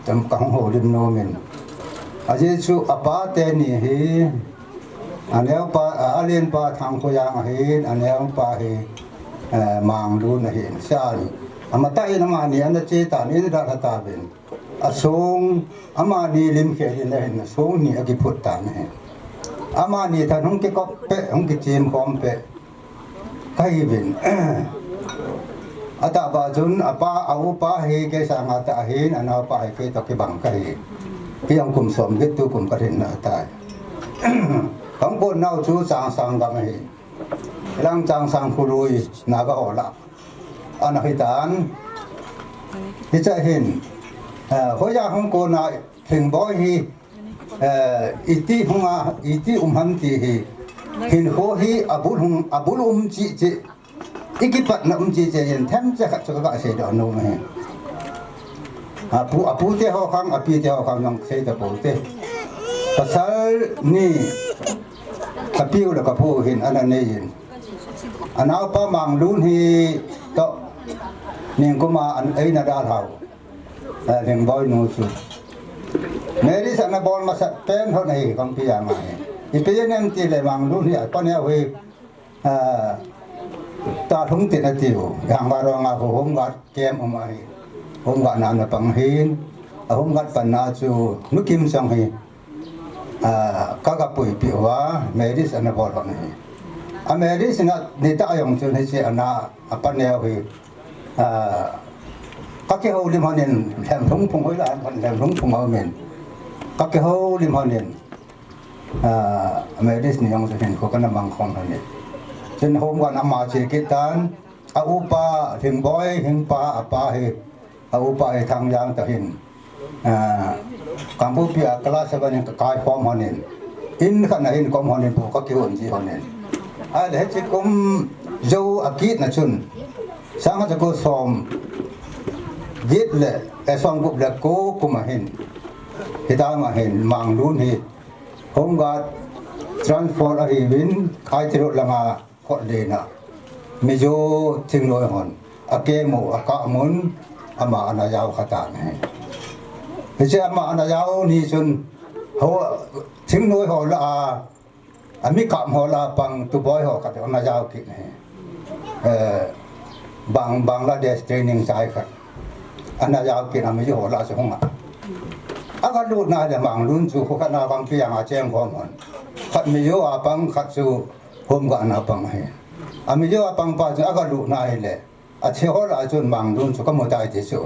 chấm căng hồ lim nô mình à chứ chú apa te ni hi anh em pa alien pa thang ko yang hi anh em pa hi mang luôn hi san ama tai na ma ni an che ta ni da ta ben a song ama ni lim khe ni le song ni agi phut ta ni ama ni than hong ke ko pe hong ke chin kom pe kai ben ata ba jun apa au pa he ke sa nga ta hin ana pa he ke to ke bang kai ke yang kum som ke tu kum ka hin na ta không có nào chú sang gặp này lang sang khu lui na ga ola anh hay tan thì chạy hình hồi giờ không có nào hình bói hi iti không iti ham ti hi hình ho hi abul chị iki pat na chị hiện thêm chắc cho các bạn sẽ đỡ nô này apu te ho khang api te ho khang yang sei ta po te pasal ni kapiu la kapu hin ana neyin anau pa mang lun hi to ning kuma an ei na da thau leng boy nu chu meri sana bol ma sat pen ho nei kong pi yang mai ipe nem ti le mang lun hi pa ne we ta thung ti na tiu yang ba ro nga ho hom gat kem mai hom ga na na pang hin hom gat pan na chu nu kim sang hi các bụi biểu hóa medis anh bảo là này medis là người ta dùng cho nên sẽ là apa neo thì các cái hồ lim hoa nên làm thúng phong hối là làm thúng phong hối mình các cái hồ lim hoa nên medis này dùng cho nên có cái nằm bằng không này trên hôm qua năm mà chỉ cái tan upa hình boy hình pa apa thì upa thì thằng giang ta hình kamu pihak kelas sebanyak kai form honen in kana in kom honen bu ka kiun ji honen ai le chi kom zo akit na chun sang ta ko som git le e som bu le ko kuma hin hita ma hin mang lun hi hom ga transfer a hi win kai tiro langa ko le na mi zo ting loi hon ake mo aka mun ama ana yaw khata ne thì chứ mà anh giáo ni xuân họ chính nói họ là mi cảm họ là bằng tu bói họ cái anh giáo kỹ này bằng Bangladesh training sai cái anh giáo kỹ là mấy họ là sao không ạ cái lúc này là bằng luôn chú có cái nào bằng cái hàng chém của mình khát mấy giờ bằng khát chú hôm qua nào bằng hay mấy giờ bằng bao giờ cái lúc này là chỉ họ là chú bằng luôn chú có một đại thế số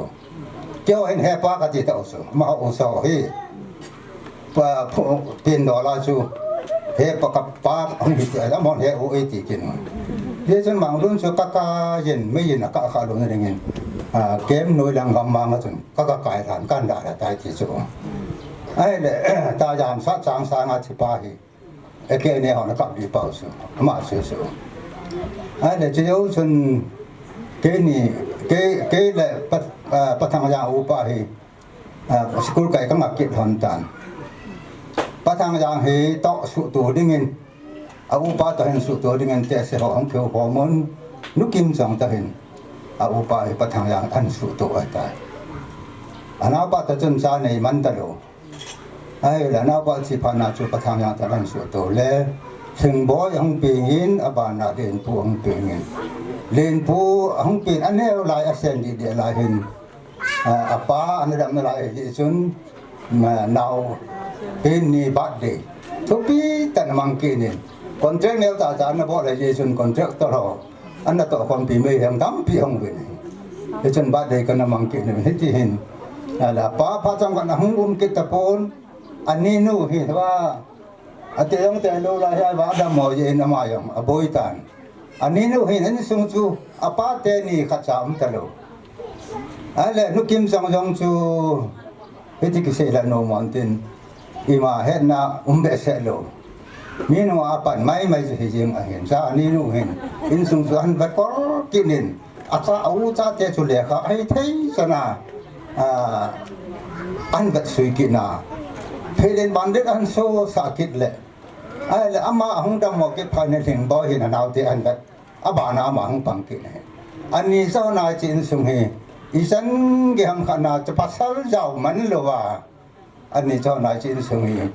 kêu anh hẹp quá cái gì đâu số mà ông số hi và tiền đó là chú hẹp quá quá ông bị cái đó món hẹp ôi thì kia nữa thế cho mang luôn số các cái gì mấy gì là các cái luôn này nghe kém nuôi đang gầm mang cái các cái thằng can đã là tại thì số ấy để ta giảm sát trang sang ở chỉ ba hi cái này họ nó gặp đi bao số mà số ấy để chiếu xuân cái này cái là bắt thằng giang upa hi school cái ngạc kịp hoàn toàn bắt thằng giang hi tạo sự tổ đình in upa tạo hình sự tổ đình in để sẽ họ không thiếu họ muốn nút kim trong tạo hình upa hi bắt thằng giang ăn sự tổ ở tại nào bắt tạo chân sa này mang tới đâu ai là nào bắt chỉ phản nào cho bắt thằng giang tạo ăn sự tổ lệ sinh bó ông bị hin à bà nà lên pu ông bị hin lên pu ông bị anh heo lại asen đi để lại hin à pa anh đâm lại đi xuống mà nào hin ni bắt đi thôi bi tận mang kia nè còn trước nếu ta chán nó bỏ lại đi xuống còn trước tao rồi anh đã tao còn bị mê hàng đám bị ông vậy này cái chân bắt đi cái nó mang kia nè hết gì hin là pa trong cái nó không cái tập ôn anh ni nu hinว่าate yang te lo la ya ba da mo ye na ma yang aboi tan ani no hin ani sung chu apa te ni kha cham ta lo ale nu kim jong jong chu heti ki se la no mountain ima het na be se lo mi no apan mai mai ji jing a hen sa ani no hin in sung chu an ba ko kinin asa au cha te chu le kha ai thei sana an ba sui ki na phelen bandit an so sakit le ai là ama hong dam mo ke phane thing bo hin anau te an dat aba na ma hong pang ki ne ani so na chin sung he isan ge ham khana cha pasal jaw man lo wa ani so na chin sung he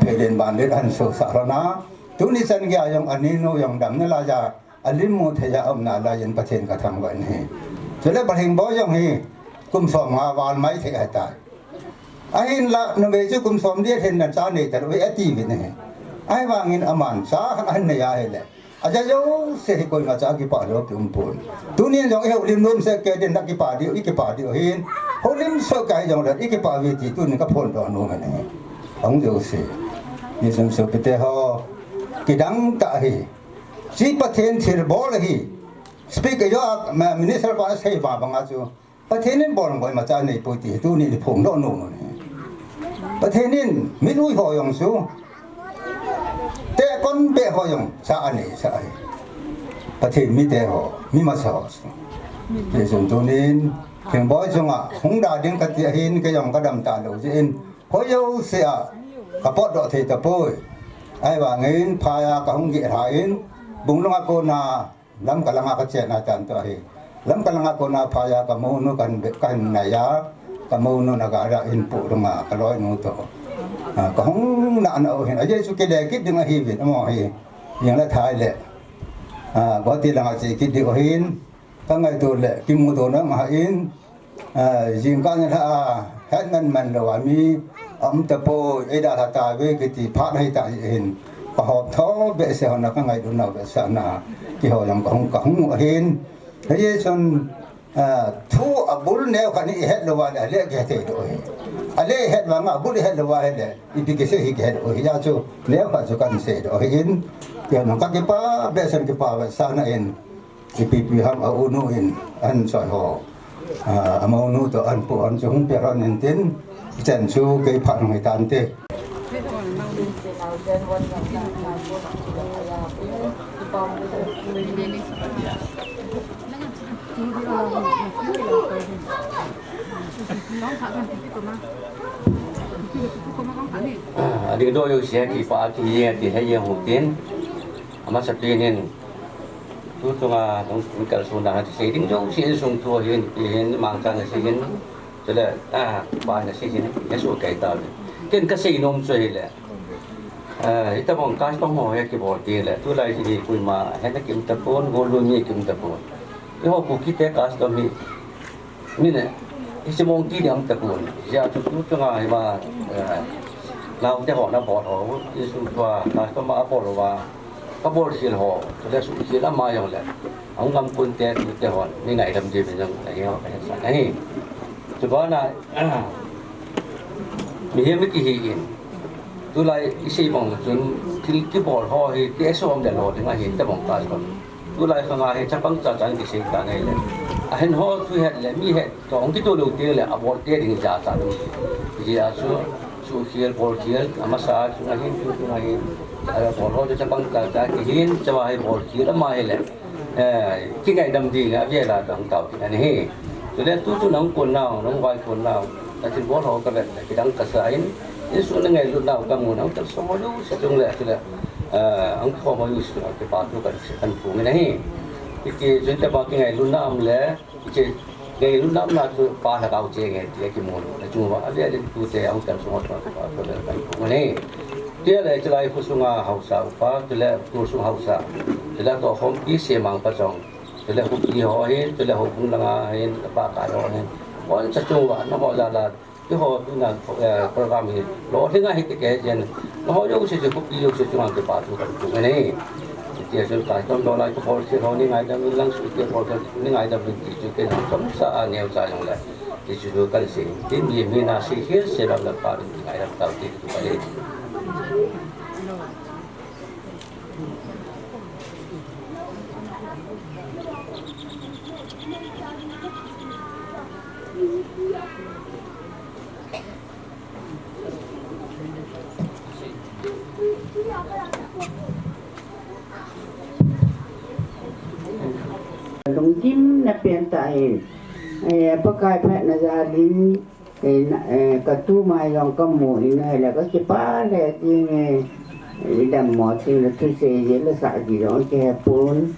phelen bandit an so sa na tu ni san ge ayong ani no yong dam na la ja alim mo the ya om na la yen pathen ka thang wa ne chole ba hing bo yong he kum som ha wal mai the ai ta ai la no be chu kum som dia then na cha ne ta we ati vi ne ai wangin aman sa an ne ya hele aja yo se ko ma cha ki pa lo pum pun tu ni jong he lim nom se ke den da ki pa dio i ki pa dio hin ho lim so kai jong da i ki pa vi ti tu ni ka phon do no ne ong jo se ni sam so pe te ho ki dang ta hi chi pa then thir bol hi speak yo ma minister pa se ba ba nga chu pa then nin bol ngoi ma cha nei pu ti tu ni phom do no ne pa then nin mi lui ho yong su te con be ho yong sa ani sa ai pathe mi te ho mi ma sa te sun tu nin ken boy chung a hung da ding ka ti hin ke yong ka dam ta lo jin ho yo se a ka pot do the ta poi ai wa ngin pha ya ka hung gi ha in bung long ko na lam ka langa ka che na tan to hi lam ka langa ko na pha ya ka mo no kan na ya ka mo no na ga ra in pu ma ka loi no to có không nạn ở hiện ở đây số cái đề kít đừng ở hi việt mà hi những là thái lệ có tiền là chỉ kít điều hin các ngày tuổi lệ kim mua đồ nó mà in riêng con là hết ngân mình rồi mi ấm tập bộ ấy đã là tài với cái gì phát hay tại hình và họp thó vệ sẽ là các ngày tuổi nào vệ sẽ là thì họ làm có không ở hin thế nên son thu ở bốn nẻo cái này hết rồi là lệ cái thế rồi ale het wa nga budi het wa hele ipikese hi het o ya chu leo ka chu kan se do hin ya no ka ke pa be san ke pa wa sa na en ipipi ham a unu in an soi ho ama unu to an pu an chu hung pe ran en tin chen chu ke pha ngai tan te đi đôi yêu xe thì phải thì hay nhiều một tiếng mà sắp tới nên tôi trong cái số nào thì sẽ đến đâu sẽ dùng thua hiện mang sang là sẽ hiện cho là bài là sẽ hiện cái số cái tao cái xây nông chơi là ít bằng cái trong họ cái bỏ tiền là tôi lại thì kui mà hết cái kiếm tập vốn gồm luôn như kiếm tập vốn cái họ cũng kít cái đó mi này cái mong tí điểm tập vốn giờ chúng tôi trong màเราจะหอนะพอเขาที่สุดว่าการก็มาพอว่าก็บริสุทธิ์หอจะสุขีละมาอย่างแหละเอากำปุ่นแต่แต่หอนี่ไหนทำดีเป็นยังไงเขาไปสั่งนี่จุดว่าน่ะมีเห็นไม่กี่เห็นตัวไรอีสี่มองจนที่บอลหอที่ส้มเดือดร้อนถึงมาเห็นแต่มองตาก่อนตัวไรข้างในจะปังจัดการที่สิ่งต่างๆเลยเห็นหอตัวเห็นเลยมีเห็นของที่ตัวลูกเตี้ยเลยบอลเตี้ยถึงจ่าจ่าดูที่อาชัวsukiel bolkiel ama sa sungahin sungahin bol ho cha pang ka ta hin chawai bolkiel ama hele ki ngai dam di ga bia la dang tau ki ani he to le tu nang kon nau nang wai kon nau ta tin bol ho ka le ki dang ka sa in in su ngai lu nau ka mu nau ta so lu sa tung le le ang kho mo yu su ke pa tu ka kan pu ngai he ki jin ta ba ki ngai lu nam le ki cái lúc đó là tôi ba là cao chơi cái mua là chung vào cái tu thế ông cần số một cái này dia le celai kusunga hausa upa cele kusung hausa cele to hom pi semang pasong cele hu pi ho he cele hu pung langa he pa ka ro he on cha chung wa no mo la la ti ho tu na program he lo thi nga he te ke jen no ho yo se hu pi yo se chung ke pa tu ka tu ne ti so ka tom do la ko se ho ni ngai da mi lang su ke ho ka ni ngai da mi ti ju ke som sa ne sa long la ti ju ka se ti ni mi na se he se la la pa ni ngai da ta ti tu ka le Long Jim na pentai pakai pet na jalin katu mai long kamu ini là có cái pa là thì đầm mỏ thì là thứ xe dễ là sợ gì đó che phun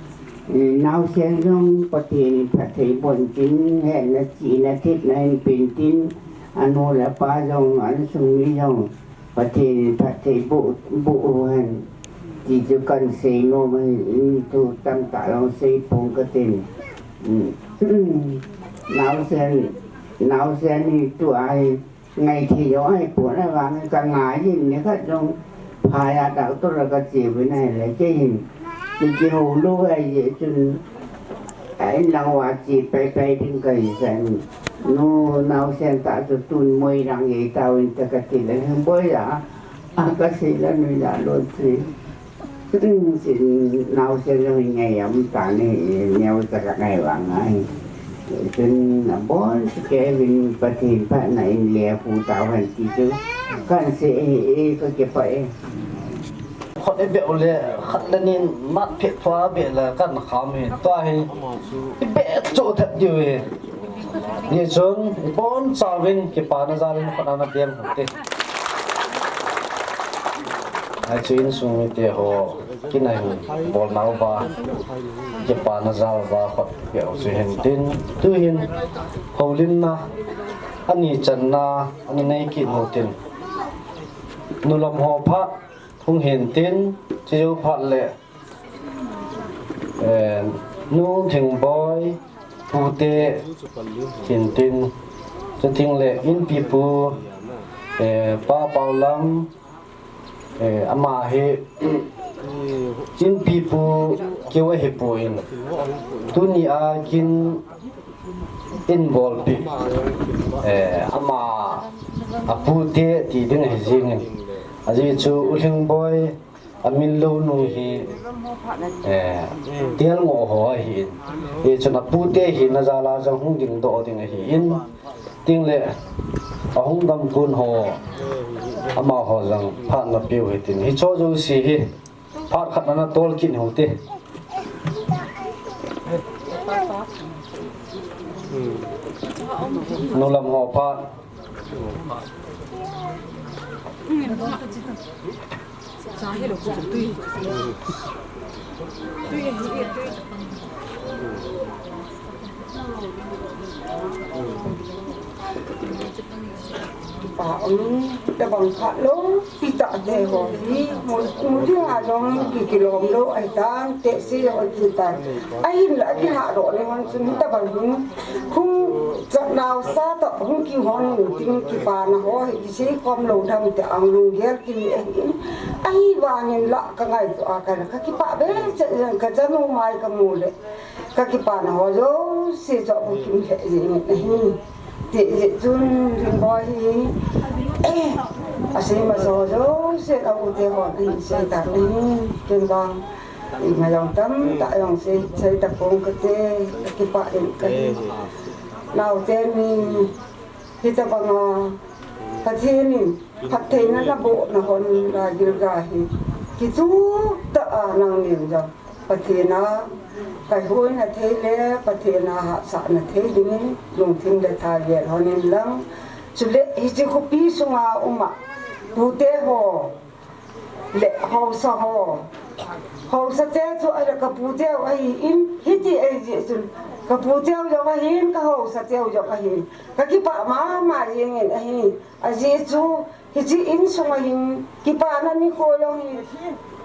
nấu sen trong bát thì phải thấy bồn chín hẹn là chỉ là thịt này bình tin anh mua là pa trong anh sung đi trong bát thì phải thấy bộ hành chỉ cho cần xe nó mới tu tâm tại lòng xe phun cái tiền nấu sen thì tụi ai ngày thì gió ai của nó vàng cả ngày gì nếu khách trong phải là đạo tôi là cái gì với này là cái hình thì hồ lúa ấy vậy chứ ấy lâu à chỉ bay trên cây sen nó nấu sen tạo cho tuần mười rằng vậy tao ta cái gì là không bơi à cái gì là người đã luôn thì nấu sen rồi ngày ông ta này nhau ta cái ngày vàng ấy trên là bốn cái mình phát hiện phải này lẻ phụ tạo hành chỉ chứ cần sẽ có cái phải họ để biểu lệ khát lên nên mắt phết phá bể là căn khám thì toa thì bể chỗ thật nhiều thì như chúng bốn sao bên cái bàn ra lên phần ăn điểm không thế hai chuyện xuống thì họ cái này bỏ não và cái bàn ra và họ biểu sự hiện tin tu hiện hậu linh na anh ấy chân na anh ấy này kỹ hậu tin nụ lòng họ phát không hiện tin chỉ có phát lệ nụ thình bói phụ tệ hiện tin cho thình lệ in pipu ba bao lắm ama he in pipu kêu he poin dunia kin involve ama apu te ti ding he jing aji chu uling boy amin lo nu hi tial ngo ho hi e chuna pu te hi na zala jang hung ding do ding hi in ting le ahung dam kun ho ama ho jang pha na piu hi tin hi cho jo si hi pha khat na tol kin ho te no lam ho pha ông đã bằng khát lắm khi tạ thế rồi thì một thứ hạ trong kỳ lồng đâu ai ta tệ sĩ rồi thì ta ai lại cái hạ độ này hoàn chúng ta bằng không trận nào xa tập không kêu hòn tiếng kỳ bà nào hỏi thì sĩ con lầu thầm thì ông lùng ghé thì ai và nhìn lạ cái ngày tụi cái các cái bà bé cái chân ông mai cái mù đấy các cái bà nào hỏi rồi sẽ chọn một kiếm hệ gì này thì chun thằng boy thì asih masuk jo set aku tengok di saya tadi tentang ina yang tam tak yang saya tepung kete kipak ini now then kita bang pateni patena la bo na hon la girgahi kitu ta nang ni jo patena cái hối là thế lẽ và thế là hạ xã là thế đến dùng thêm để thay về họ nên lắm chủ lệ chỉ có pi sung à mà bù tê hồ lệ hồ sa hồ hồ sa te chu ai ka pu te ai in hiti ai je chu ka pu te jo ka hin ka hồ sa te jo ka hin ka ki pa ma yeng en ai a je chu hiti in so ma hin ki pa na ni ko yo hi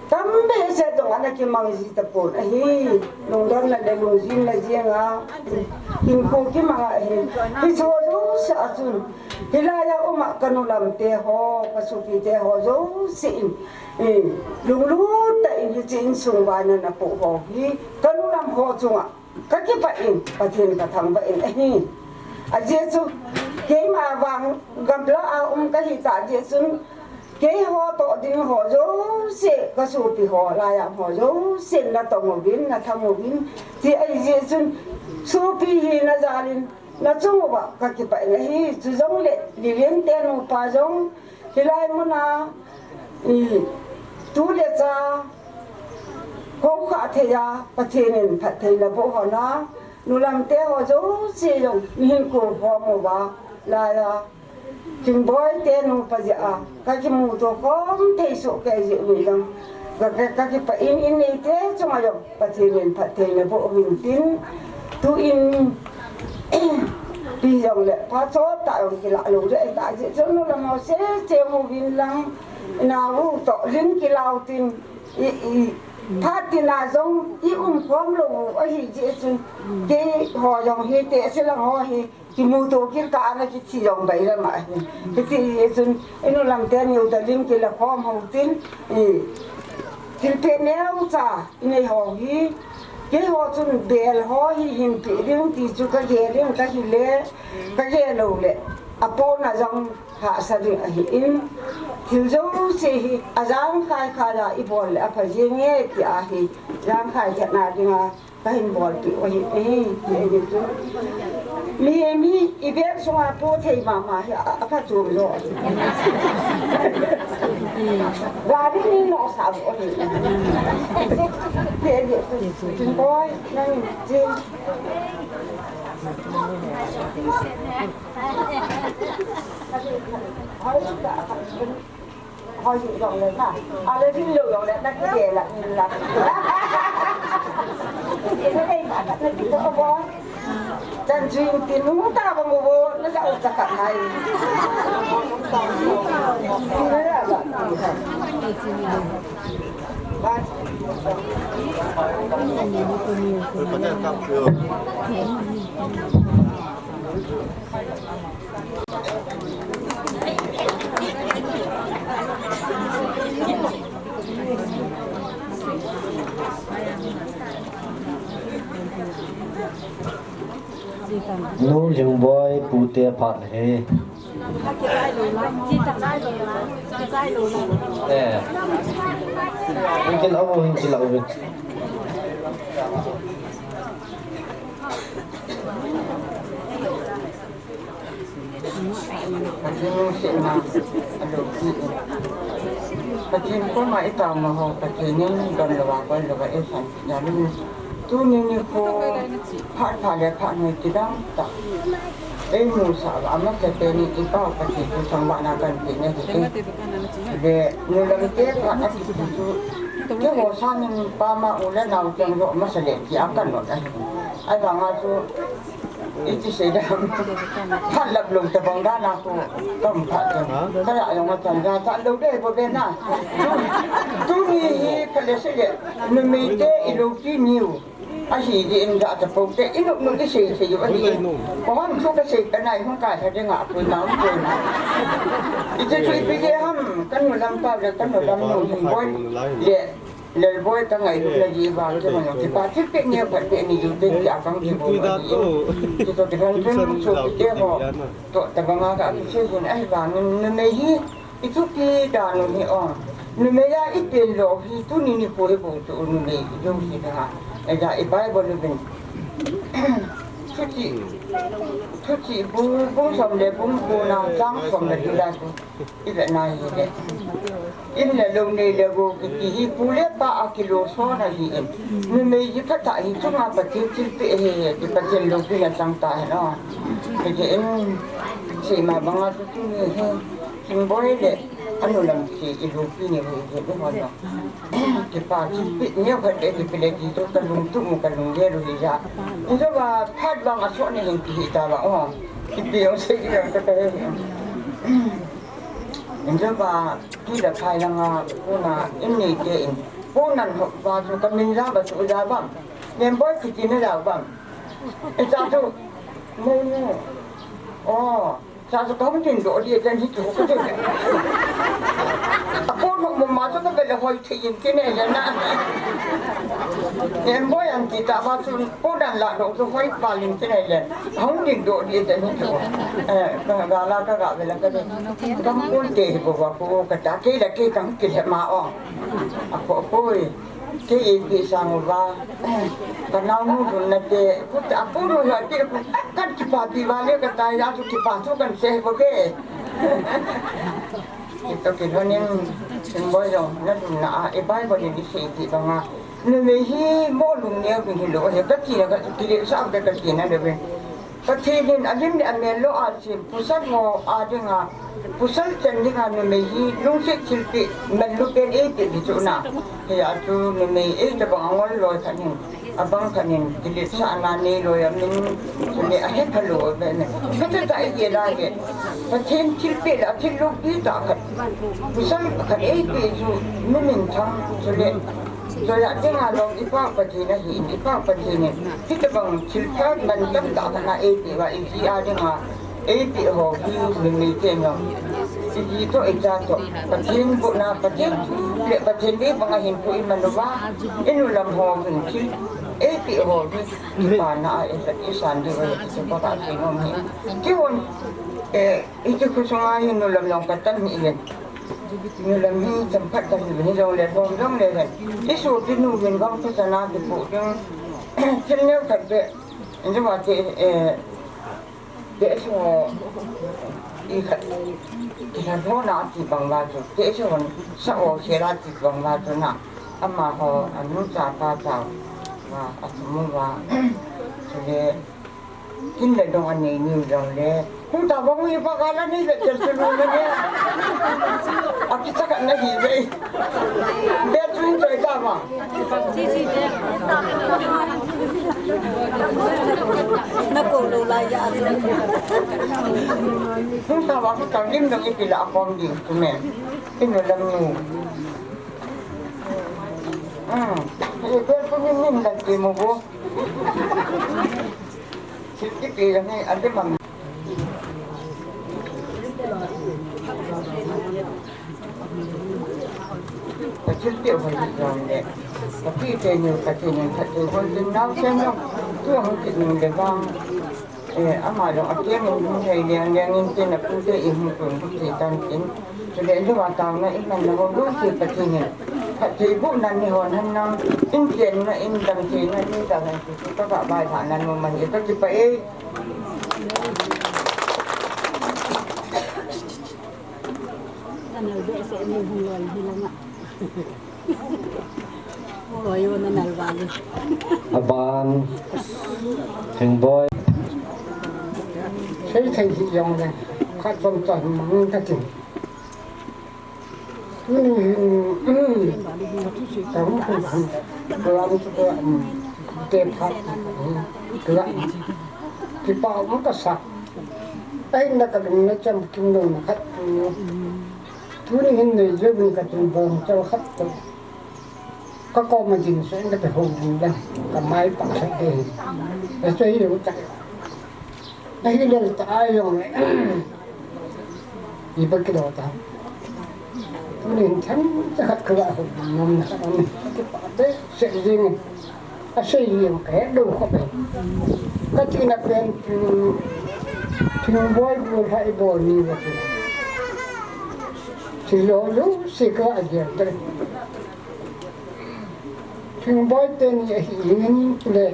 tam be se dong ana ki mang ji ta pon ai nong don la de lung jin la je nga hin ko ki ma hi so jo sa chu hilaya uma kanulam te ho pasuki te ho jo sin lung lu ta in chin sung wa na po ho hi kanulam ho chunga ka ki pa in pathin ka thang ba in hi a je chu ke ma wang gamla a ka hi ta je sun ke ho to ding ho jo se ka su pi ho la ya ho jo sin la to mo bin na tham mo bin ti ai je sun su pi hi na zalin na chung ba ka ki pa hi chu jong le li len te no pa jong hilai mu na tu le cha ho kha the ya pa the nen phat the la bo ho na nu lam te ho jo se jong ni ko ho mo ba la ya king boy te no pa ja ka ki mu to kom te so ke je ni dang ka ki pa in ni te chung a yo pa the nen phat the la bo min tin tu in bây giờ lại phá chốt tại cái lạ lù đấy tại vì chỗ nó là màu sẽ chơi một viên lăng nào tổ liên cái lao tin phát tin là giống ý phong lù ở hiện trên cái họ dòng hiện tại sẽ là họ hiện cái mô tô cái cả nó cái chỉ dòng vậy là mà cái gì trên nó làm tên nhiều tại liên cái là phong hậu tin thì nếu cha này họ hi cái họ chun bèl họ hình bị riêng thì chú cái gì riêng cái gì lẽ cái gì lâu lẽ apo na dòng hạ sa đi in thiếu dấu gì azam khai là ibol apa gì nghe thì hi ram khai cái nào đi mà cái hình bol bị ôi thì chú mi ibet xong apo thấy mà apa chú rồi và đi nó sao vậy thế thì chúng tôi nên trên hỏi gì rồi đấy mà lấy cái lửa rồi đấy cái gì là cái này mà nó bị to bó chân chuyên thì nó ta bằng bộ nó giàu cả cả này thế là nu jung boy pu te phat he cái lâu hình chỉ lâu rồi Pagin ko maitama ho paginin don lawakan lawa isan lalu tu ni ko phat le phat ni tidang ta mu sa ama ke ni ipa pagin ko sangwa na kan ni de ni lam te ka na tu ke ho sa ni pa ma ule na jang ro ma sa le ki akan no ai ba nga tu itu sedang phát lập lùng tập bóng đá nào cũng cầm phạt rồi các loại mà chẳng ra chặn đâu đây một bên nào tôi nghĩ cái đấy sẽ vậy mình mấy cái ít lâu chi nhiều anh chỉ đi em đã tập bóng thế ít lúc nữa cái gì thì vậy đi có một số cái này không cài theo cái ngã quên máu quên itu cuy pergi ham kan dalam pab kan dalam nung boy le boy ka ngai lagi ba ke mana ti pa ti pe ni pa pe ni ju te ti akang ti bo ti to ti kan kan so ti ho to ta banga ka ti se gun ai ba ni me hi itu ki da no ni on ni me ya i pe lo hi tu ni po e bo to ni me ju si da ai da i bai bo ni ben Thứ chỉ bún sầm để bún nào trắng sầm để chúng ta cái việc này vậy in là lâu nay là vô cái gì bún lép 3 kilo số là gì mình mấy cái phát tại chúng ta phải tiêu tiêu tệ thì phải tiền lâu cái là tăng tài nó cái gì mà bằng là chúng คิงบอยเลยอันนู้นลำที่อีลูกพี่เนี่ยเห็นไม่พอเนาะที่ป่าที่ปิดเนี่ยคนเด็กที่เป็นเด็กที่ตัวกันลุงตุ้มกันลุงเยอะเลยจ้ะนี่ก็ว่าพลาดบางอัศวรเนี่ยเห็นที่ตาว่าอ๋อที่เดียวเสียอย่างก็ได้นี่ก็ว่าที่ละภายหลังอ่ะพวกน่ะอินนี่เก่งพวกนั้นว่าสุกันมินราบสุดาบ้างเนี่ยบอยที่นี่เราบ้างไอ้จ้าทุกไม่อ๋อ자서 가면 어디에 된지 좋거든. 아빠는 맞아도 별로 화이팅 있네. 내 모양 기타 맞춘 보단 라도 화이 빨린 때네. 한국도 어디에 된지 좋아. 가라가 별로 감본 때 보고 그다 걔를 감길 마어. 아빠이 cái sang va kanau nu na te put apuru ya te kan kipati vale ka tai ya tu kipatu kan se boke itu kilonin semboy dong na tu na e bai bo ni se ti banga ne me hi mo lu ne bi hi lo he ka ti na ka ti sa ka ti na de be ka ti din adim ni amelo a si pusat mo adinga pusat cendinga ne me hi lung se chilpi melu pen e ti tu na ya tu ne me e ta bang ngol lo thanin abang thanin dilit sa anani lo ya min ne a he phalo be ne ka ta ta ye la ge pa chen chilpi la thil lu pi ta ka pusat ka e ti ju min thang so le so ya tinga long ipa pa ti na hi ipa pa ti ne ti ta bang chilpa man tam ta na e ti wa e ji a dinga e ti ho hi mi te no si to e ja to patin bu na patin le patin ni bang hin pu i manwa inu lam ho hin chi e ti ho hi pa na e sa i san di wa ti ko ta ti no mi ki won e ti ku so ai inu lam long ka tan ni len inu lam hi cham phat ka ni lo le bom dong le le ti su ti nu gen gong ti sa na ti pu ding chin ne ka de ni wa ti để cho đi khẩn thì thành phố nào chỉ bằng là cho để cho xã hội sẽ là chỉ bằng là cho nào mà họ anh muốn trả ta trả và anh muốn và để kinh tế đông anh nhiều rồi để chúng ta vẫn như bác anh ấy là chân chân luôn đấy à cái chắc anh ấy gì vậy bé chúng tôi ta mà nó cổ đồ lại dạ rồi chúng ta bảo cái càng lim được cái là con gì tụi mẹ cái người làm nhiều thì bé cũng như mình làm gì mà vô cái gì là này anh biết bằng cái chiếc tiểu phải được rồi nè và khi chơi nhiều cái thì con tin nào xem không cứ không chịu mình để vang mà rồi ở kia mình thầy liền nhìn trên là cũng thấy im cũng thì tan chính cho đến lúc vào tàu này ít lần là con đối xử cái gì này thì vụ này thì hồn hơn năm in tiền là in đồng tiền là như là các bạn bài thản là mà mình có chỉ phải Aban, thằng boy, thấy thầy chị dòng này khát vọng toàn mong ta chừng tổng không hẳn làm cho đẹp thật cửa thì bao nó có sạch đây là cái đường nó trong kim đường khách thứ này hình này dưới bên cái trường vườn cho khách có con mà nhìn sẽ cái hồn đây cả máy bằng sạch để cho hiểu chắc đây cái đường tay rồi gì bất cái đồ ta thứ này thắng chắc khách cửa hồn nằm cái bảo đấy sẽ riêng xây dựng cái đồ không phải cái chuyện là bên thì voi vừa phải bồi như vậy thì lúc sẽ có ai vậy thì voi tên gì hình lệ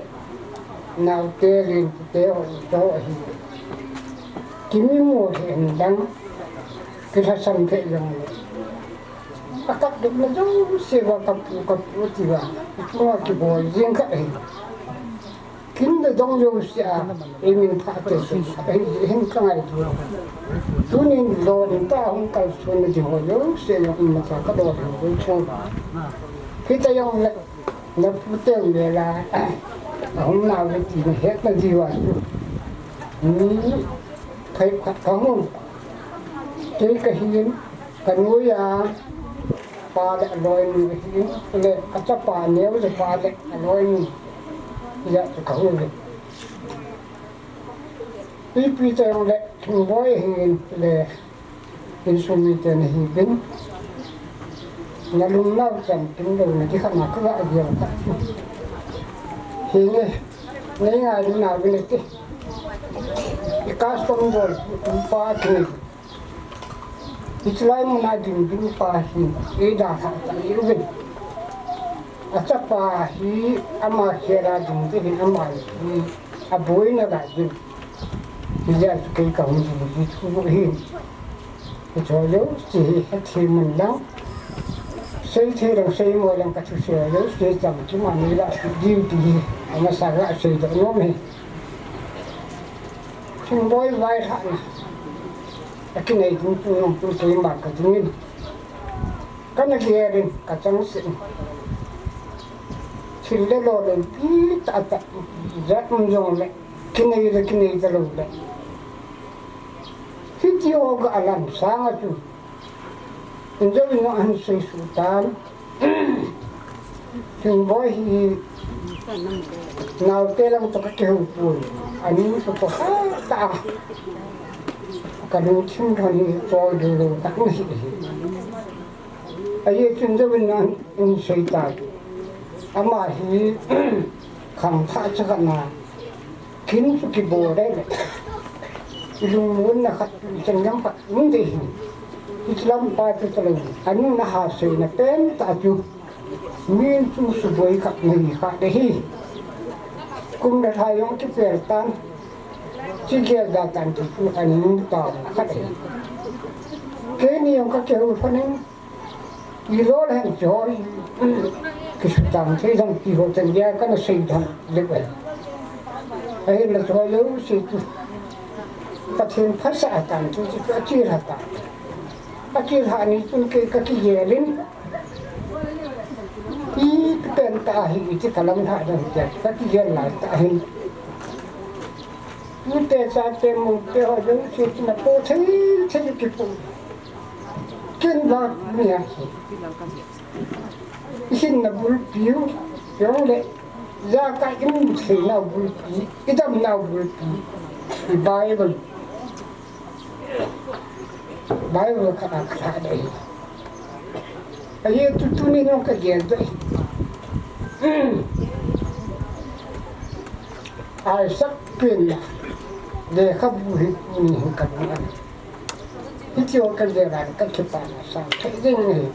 nào tê lên tê ở chỗ ấy kiếm mua hiện đăng cái là xong thế rồi các được nó giống sẽ vào cặp gì vậy qua cái bồi riêng cái ấy kín được đông yêu xa em mình phát triển hình cái này tu nên lo đến ta không cần xuân thì hồi nhớ sẽ là mà sao cái đồ với chung khi ta用了那不等的啦，红老的几个黑的地方，thấy không cái hiến cái núi pa để rồi hiến để cái chấp pa nếu là pa để rồi dạ không được pi cho để chúng tôi hiến để hiến xuống đi trên hiến nhà luôn nào chẳng tính được là cái khả năng cứ lại nhiều cả hiến này ngày lúc nào bên này cái custom rồi pa thì Islai munadin bin pahi ida hata irvin asapa hi ama khera din te hin ama hi aboi na da din ya kai ka hun ji chu hi cho lo si thi mun lao sei thi rang sei mo lang ka chu se lo sei cham chu ma ni la di ti ama sa ga sei da no me chung boy vai ha cái này chúng tôi mặc cái chúng cái này kia đi cái trắng xịn chỉ để lo đến tí ta rất muốn dùng lại cái này ta luôn đấy khi chiều cái làm sáng à chú bây giờ nó ăn xây sultan chúng tôi thì nào tê lắm cho cái kiểu buồn anh ấy cho ta cái đồ chim thằng này cho đồ tắc này, ấy chúng tôi bên anh xây tại, ama hi khăm thắt cho cái nào, kín cho cái bồ đấy này, dùng muốn là khát chân nhắm phải muốn gì, Islam phải cái cái này, anh nó hạ xây là tên ta chú, miên chú sụp bơi khát người khát đấy, cũng đã thay ông cái việc tan. Chỉ kia ra tận thì anh tao khát cái này ông các kiểu phân nên đi lối hàng chói cái sự tăng thế rằng chỉ có chân gia cái nó xây thành được vậy ấy là cho lâu xây phát hiện phát xạ tận thì chỉ có chia hạt tận phát chia hạt này chúng cái gì lên ý cái tên ta hình chỉ cả lâm hạt rồi các cái gì lại ta hình như thế sao thế một cái họ giống như là cô thấy cái phụ chân vào nhà xin là bùi piu giống đấy ra cái gì nào bùi pi cái tâm nào bùi pi Bible khá đấy ấy tụi này nó cái gì đấy ai sắp tiền là để khắp bụi mình cần ăn, ít nhiều cái gì là cái chụp ảnh sao thấy gì này,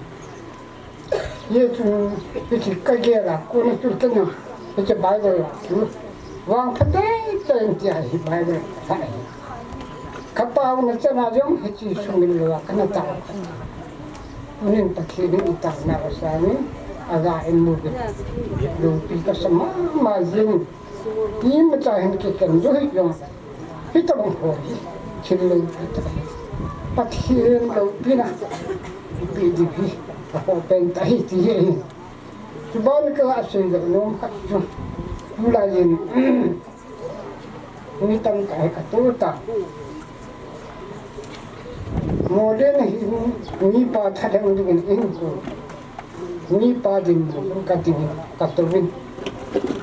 như cái gì là cô nó chụp cái nào, cái chụp bài rồi là vàng phát đấy tên gì bài rồi phải, các bao nó sẽ là giống cái gì xong mình là cái nào tạo, nên tất nhiên những tạo nào sáng agak ilmu itu kita semua mazin ini macam kita ni yang kita mengkori cilul kita pathian lo pina PDP apa pentai tiye cuba ke asyik nom kat mulain ini tangkai katuta modern ini pathang dengan ini ni pa din kating katubin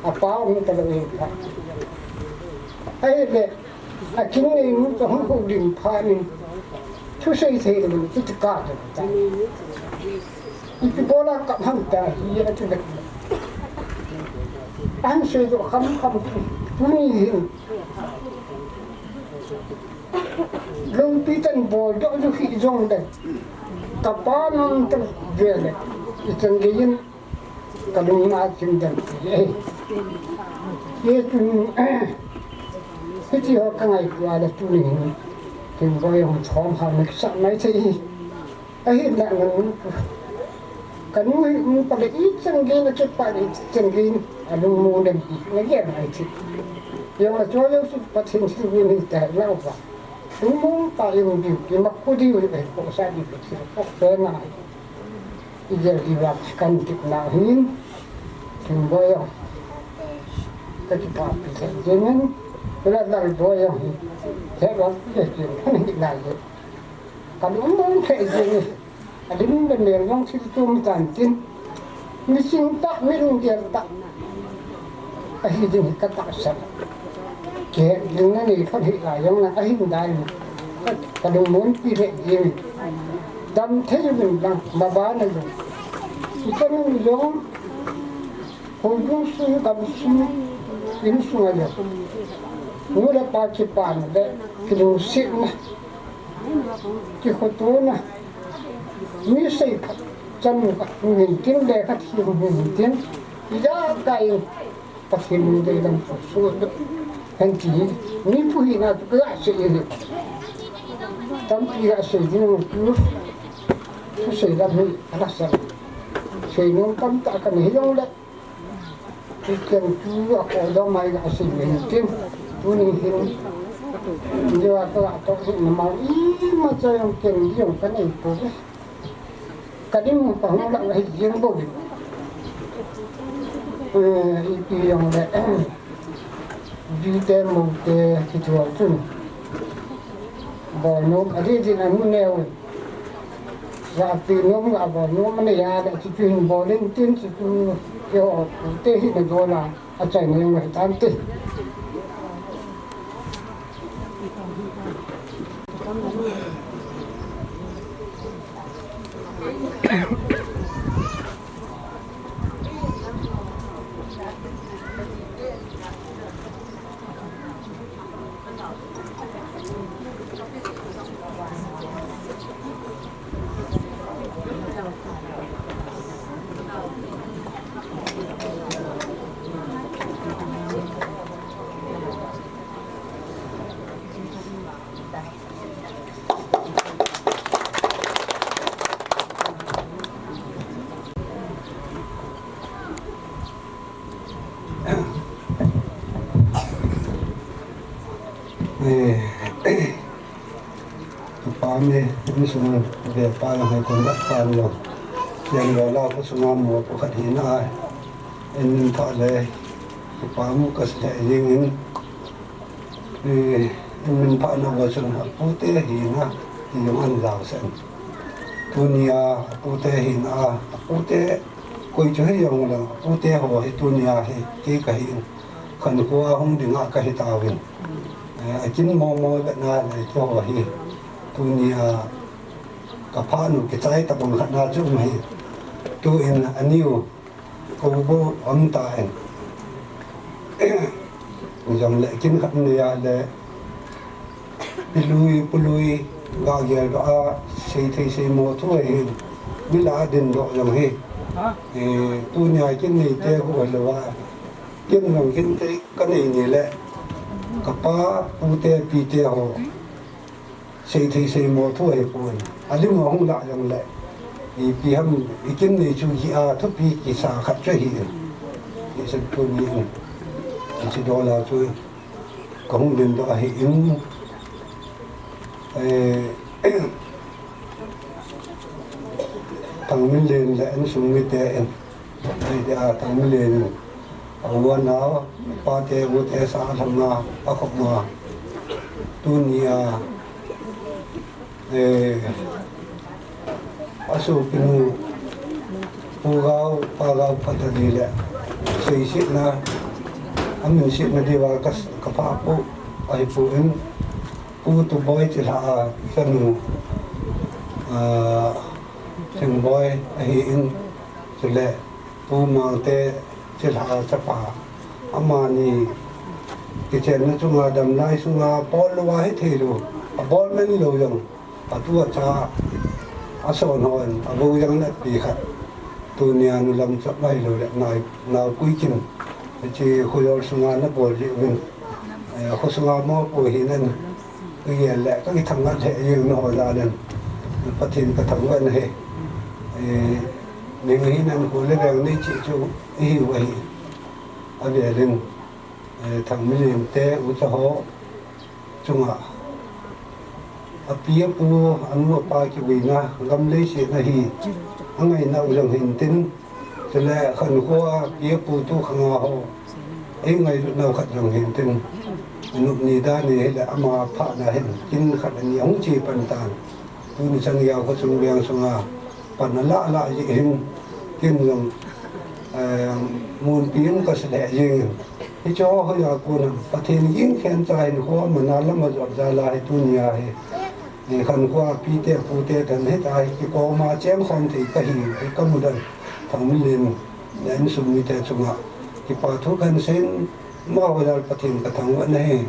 apa ni talaga ay le akin ni mo to hong din pa ni chu sei sei ni chu ka ta ipibola ka ham ta hi atu da an sei do kham puni lung pitan bol do ju hi jong da kapanon ta vele itanggiin kadung natin dan itu itu orang ay kuala tuning tinggal yang thom ham sak mai thi ai la ngan kanu pada itanggiin ke pada itanggiin lung mu dem na ge na chi yo la cho yo su pa tin si wi ni ta la ba lung mu ta yo bi ki ma ku di wi ko sa di chi ko pe na i je di ba kan ti na hin tin bo yo ta ki pa pi se je men la la bo yo se ba ke chi ni na ye ka lung mu ke je ni alim ben le long chi tu mi tan tin mi sing ta mi rung dia ta ai đi cái tạ sạch kể những cái này không hiện lại giống là ai hiện đại cái đồng muốn quy định gì đâm thế cho mình rằng mà bán này rồi thì cái này giống hồi chúng sư đâm sư đến xuống rồi ngũ đã ba chục bàn đấy cái đồ xịn này cái khối tố này mi xây chân mình kiếm để phát hiện mình kiếm giá cày pasti muda dalam susu henti ni puhi na gak sih tapi gak sih ni mungkin tu sih dah ni rasa sih ni kan tak akan hilang dah ikan tu aku dah mai gak sih mungkin tu ni hilang dia atau nama macam yang kena yang kan itu kadang pahang nak lagi yang boleh itu yang di demo ke situasi bonom ada di nama neo saat nom bonom mana ya ada situasi bolen tin situ yo teh ini dola acai ni yang tante Pami ini semua dia paling hai kondak pan lo yang lo ko semua mo ko khatina in pa le pamu kas le yin in pa na wa sun ha pute hina yung an lao sen tunia pute hina pute koi chu he yung la pute ho he tunia he ke ka hin khan ko hung dinga ka hi tawin akin mo na le to hi tunia kapanu kita ita pun kena cuma tu in aniu kubu amta en jam le kin khat nia le pului ga gel ba sei thei sei mo tu e bila din do jam he tunia kin ni te ko le wa kin ngam kin te kan ni le kapa ute pi te ho xây thì xây mùa thu hệ buồn nhưng mà không lại rằng lại vì ham ý kiến này chú ý thúc đi kỳ xã khát cho hiện thì sẽ tôi nghĩ thì đó là tôi có không đến đó hiện thằng mình lên lại anh xuống người ta em thì thằng mình lên ở quan nào ba thế vô thế xã thằng nào ba khóc mà tôi nghĩ aso pinu pagau patadile sei sit na amin sit na diwa kas kapapo ai puin tu boy tila sanu sing boy ai in sile pu ma te tila chapa amani kichen na chunga dam lai sunga bol wa he thelu bol men lo yang atua cha ason hon abu yang na pi khat tunia nu lam chap lai lo le nai na kui chin chi khoyol sunga na bol ji win kho sunga mo po hi nan ye le ka ki thang na the yeng no la den pathin ka thang wan he ni ngi nan ko le dang ni chi chu hi wa hi ở về lên thằng mình té u cho họ chung à à phía pu anh mua ba cái gì na gam lấy chuyện này anh ngày nào dòng hình tin cho nên khẩn qua phía pu tu khang họ ấy ngày nào khẩn dòng hình tin nụ nì đa nì là ama phá na hen kinh khẩn anh nhúng chi pan tan tu ni sang yao có sung biang sung à pan lạ lạ gì hen kinh dòng muôn biến có sẽ gì cái chỗ hơi là cuốn bắt thêm những khen trái hoa mà nó lắm mà dọn ra lại tu nhà thì khăn qua pi tê pu tê thần hết ai cái có mà chém không thì cái gì cái có một lần thằng mình liền đến sum mi tê sum ạ cái pa thuốc gần sen mà bây giờ bắt thêm cái thằng vẫn này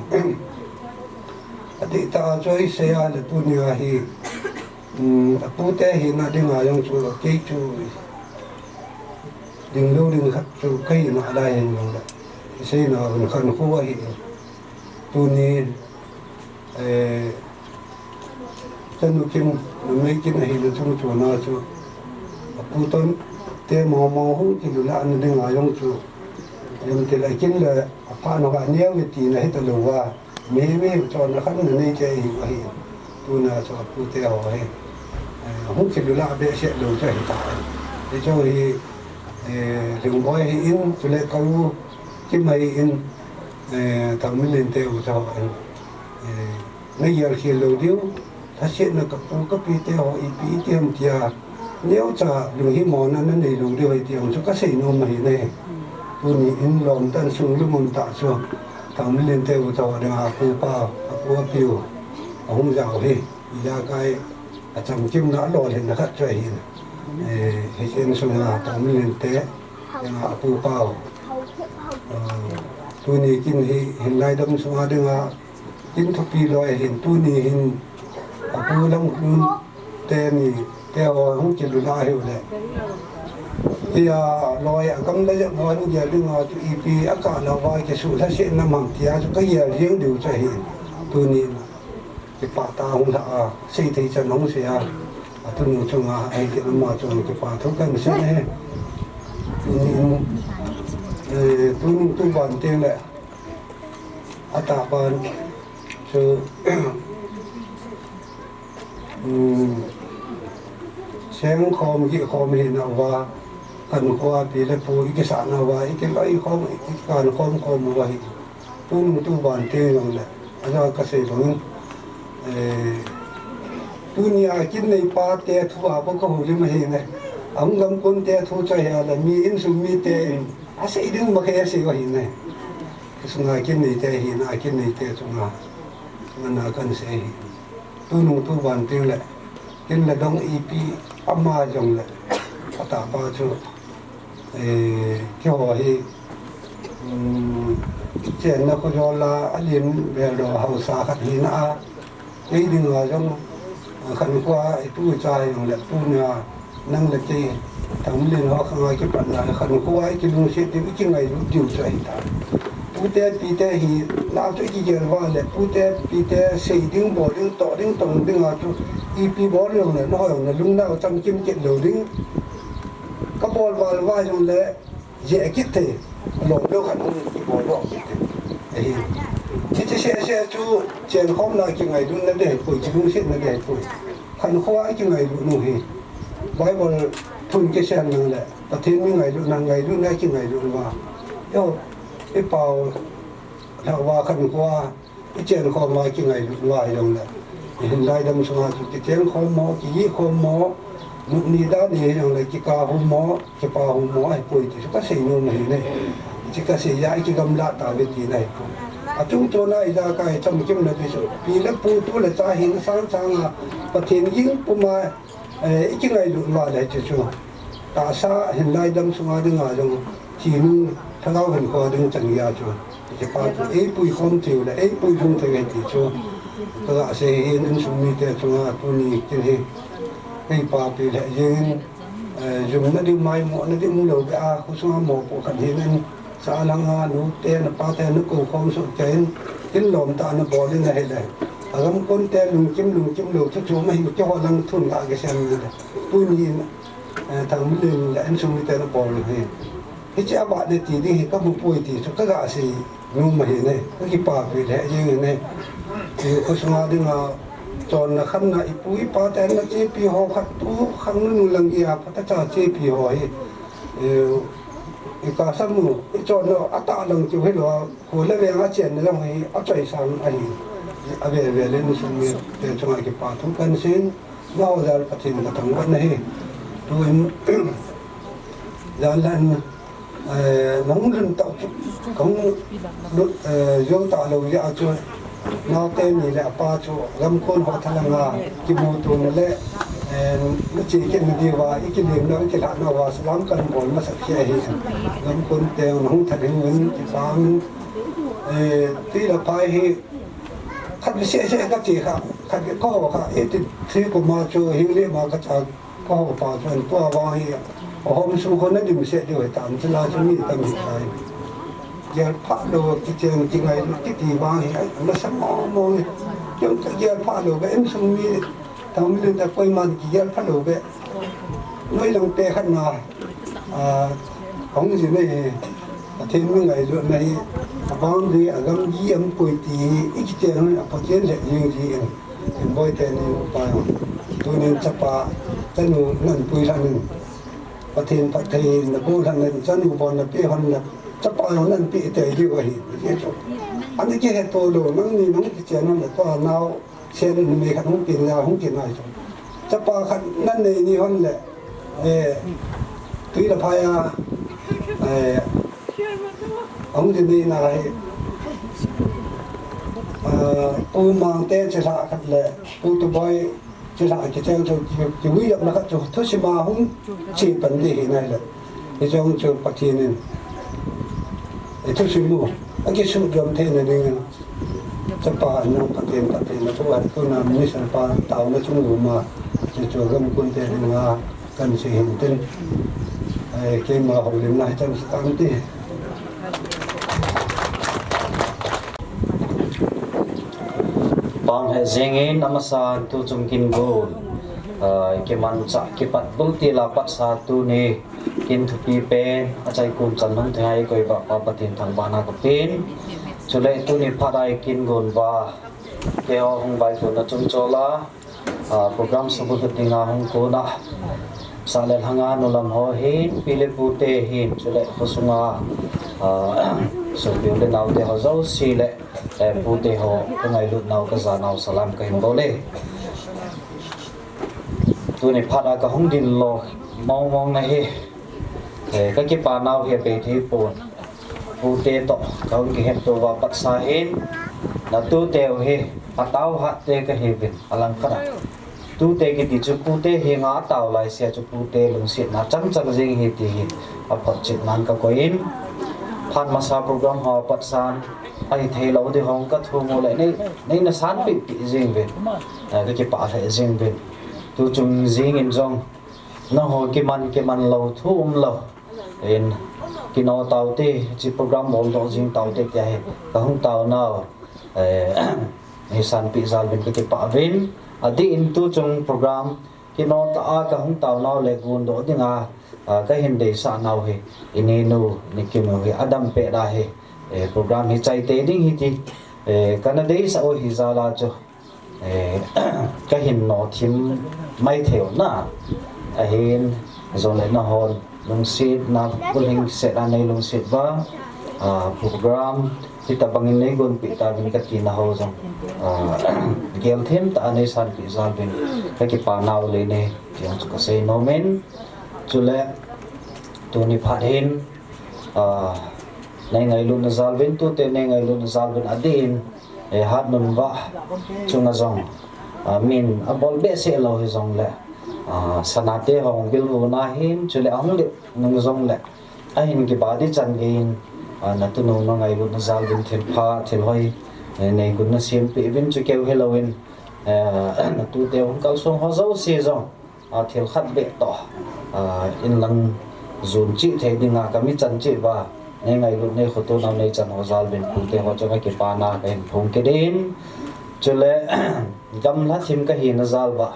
thì ta chơi xe là tu nhà thì pu tê thì nó đi ngoài trong chỗ cái chỗ đừng lâu đừng khắc chỗ cây nó đây hình như vậy xây nó vẫn khăn khô vậy tu ni chân nó kim mấy cái này là trong chỗ nào chỗ pu tôn te mò không thì là anh đừng ngại trong chỗ em thì lại chính là pha nó bạn nhớ cái gì này hết từ lâu qua mấy cho nó khăn là này chơi vậy tu na cho pu te hỏi không thì là để sẽ đầu cho hiện tại để cho thì đừng nói in cho nên câu cái mày in thằng mình lên theo cho bây giờ khi lâu điếu ta sẽ là các phụ cấp đi theo ý tiêm tia nếu trả đừng hi mòn nó này lâu điếu tiêm cho các sĩ nôm mà hiện nay tôi nghĩ in lòng tan xuống lúc mình tạ xuống thằng mình lên theo cho đừng à phụ pa phụ piu không giàu đi ra cái chồng chim đã lòi lên nó khát chơi hiện thì trên sông là thằng mình lên té đừng à phụ pa tôi nghĩ kinh hiện nay đông sông hà đừng à kinh thục pi loài hiện tôi nghĩ hiện phụ long tên thì theo không chỉ là hiểu đấy thì loài cầm lấy loài bây giờ đừng à tụi pi ác cả là vài cái số sẽ nằm hàng kia cho cái gì riêng đều cho hiện tôi nghĩ cái bà ta không thà xây thì cho nó sẽ tôi nghĩ trong ai cái nó mà trong cái bà thấu cái sẽ này tôi vẫn tiếng lại ta vẫn cho sáng khom cái khom hiện nào và cần qua thì là phụ cái sản nào và cái lấy khom cái cần khom vậy tôi vẫn tiếng rằng là do cái sự vẫn tôi nhà chính này ba tê thu à bao câu gì mà hiện này ông ngâm con tê thu cho hè là mi in sum mi tê sẽ đứng mà cái gì vậy này cái sung ai cái này tê hiện ai cái này tê sung à mình là cần sẽ tôi vẫn tiếng lại cái là đông ip amma dòng lại ta bao cho cái họ thì chuyện nó có do là anh liền về đồ hậu sa khát hiện à cái đừng là trong khẩn qua tôi trai rồi là tôi nhà năng lực gì thằng liền họ không ai cái bạn là khẩn qua cái luôn sẽ đến cái ngày lúc điều tra hiện tại pute pite hi lao cho cái gì vào là pute pite xây đứng bỏ đứng tỏ đứng tổng đứng ở chỗ ip bỏ đường này nó hỏi là lúc nào trong kim kiện đầu đứng các bò vào vai rồi là dễ kết thể lộn đâu khẩn cái bỏ bỏ thì cái xe chú chuyện không là cái ngày luôn là để tuổi chỉ luôn sẽ là để tuổi khẩn khoa cái ngày luôn nổi vài bữa thun cái xe này là và thêm những ngày luôn là ngày luôn ngay cái ngày luôn vào yêu cái bao là vào khẩn khoa cái chuyện không là cái ngày luôn vào rồi là hiện nay đâm xuống cái chuyện không mò cái gì không mò lúc này đã đi rồi là cái cá không mò cái bao không mò hay tuổi thì có gì luôn này chỉ có gì vậy cái gầm lạ tạo về gì này chúng tôi nói ra cái trong kim là cái số vì lớp phụ tôi là cha hiện sáng à và thiền dính của mà cái ngày luận vào để cho ta sa hiện nay đâm xuống đứng ở trong chỉ nu thằng nào hình qua đứng chẳng ra cho cái bao ấy bùi không chịu là ấy bùi không thể cái gì cho các bạn sẽ hiện ứng dụng như thế cho tôi nghĩ cái cái bao thì lại dùng nó đi mai mọ nó đi mua đồ cái không xong một bộ khẩn hiện nên xã lăng ha nụ tên là ba tên nó cùng không sụt tên cái lồng ta nó bỏ lên này này ở gấm con tên lùng chim lùng chút số mà hình cho họ lăng thun lại cái xem này tôi nhìn thằng mới lên là anh sung tên nó bỏ lên cái chị bạn để tí đi các bụng bùi tí cho các gã gì nhưng mà hiện nay các cái bà về lẽ như này thì có số đi mà chọn là khăn là bùi bà tên là chế pi ho khát tu khăn nó lăng gì à phát ra chế pi ho ấy cái cả sang mù chọn nó ắt ta lăng chịu hết rồi hồi lấy về ngã chuyện nó lăng ấy ắt chạy sang ấy về lên xuống miền để cho người cái bà thu cân xin bao giờ phát triển là thằng con này tôi giờ lần nóng lên tạo cũng vô tạo lâu ra cho nó tên gì là ba chỗ lâm con họ thằng là cái mô tô nó lẽ nó chỉ cái mình đi vào cái điểm đó cái lạ nó vào lắm cần bốn mà sạch sẽ thì lâm con tèo nó không thật những cái phán tuy là phải thì khát cái sẽ các chị khác khát cái có khác thì cũng mà cho hiểu lý mà các cháu có bảo cho anh qua vào thì hôm xuống con nó điểm sẽ điều tạm cho là cho mình tầm này giờ phát đồ cái trường cái ngày cái gì vào thì nó sắp mò nhưng cái giờ phát đồ cái em xuống mi thằng mình đã quay mặt cái giờ phát đồ cái nói lòng tệ khát nào không gì này thêm cái ngày rồi này bám đi gam gì em quay thì ít tiền nó phát triển lại nhiều gì em bôi tiền này tôi nên chấp à chân nó nằm quay ra mình phát hiện nó bôi ra mình chân nó bòn nó bê hòn nó chấp à nó nằm bị tệ như vậy anh ấy cái hệ tôi đồ nó như nó cái chuyện nó là to nào xe nó mấy khăn không tiền nào không tiền này chấp à khăn năn này như hòn lệ tuy là phải ông thì đi này tôi mang tên cho lại khăn lệ tôi boy cho lại cái trang cho chỉ huy động là các chỗ thôi mà không chỉ vấn đề này là cái trong trường phát triển này để tôi suy mua cái sự dòng thế này đi chấp bà nó phát triển là tôi làm như sản phẩm tạo nó chung đủ mà cho gam quân thế là cần sự hiện tin cái mà hội điểm này trong sự tăng tỷ bang he zengin amasa tu chungkin go ke man cha ke pat bulti la pat sa tu ni kin thupi pen achai kum chan hong thai koi ba pa patin thang bana ka pin chule tu ni pharai kin gon ba ke hong bai tu na chung chola program sabu tinga hong ko na salel hanga nulam ho hin pile pute hin chule khosunga so biole nau te ho zo si le pute ho ngai lut nau ka za nau salam ka hin bole tu ni phara ka hong din lo mong mong na he ka ki pa nau he pe thi pon pute to ka hong ki het to wa pat sa hin na tu teo he atau ha te ka he bin alang khara tu te ki ti chu pute he nga taw lai sia chu pute lung sit na chang chang jing hi ti a pat chit nan ka ko in phan masa program ho pat san ai thei lo de hong ka thu mo le nei na san pi jing ve ka ki pa the jing ve tu chung jing in jong no ho ki man lo thu lo in ki no taw te chi program mol do jing taw te kya he ka hong taw na ni san pi zal ben ki pa ven adi in tu chung program ki no ta ka hong taw na le gun do dinga ka hin de sa naw he inenu nikino he adam pe da he program hi chai te ding hi ti kana de sa o hi zala cho ka hin no thim mai theo na a hin zon le na hon lung sit na kuling se da nei lung sit ba program kita bangin nei gon pi ta bin ka ki na ho jong gel them ta nei san pi zal bin ka ki pa naw le ne tiang ka se no men chule tu ni phat hin nei ngai lun zal bin tu te nei ngai lun zal bin adin hat nun wa chunga jong min abol be se lo he jong le sanate hong bil hu na hin chule ang le nung jong le a hin ki ba di chan gein na tu no no ngai lun zal bin thil pha thil hoi nei gun na sim pi bin chu keu helloin na tu te hong kal song ho zo se jong thil khat be to in lang zun chi the dinga kami chan chi ba nei ngai lu nei khoto nam nei chan ho zal ben pung te ho changa ki pa na ben phung ke din chule gam la thim ka hi na zal ba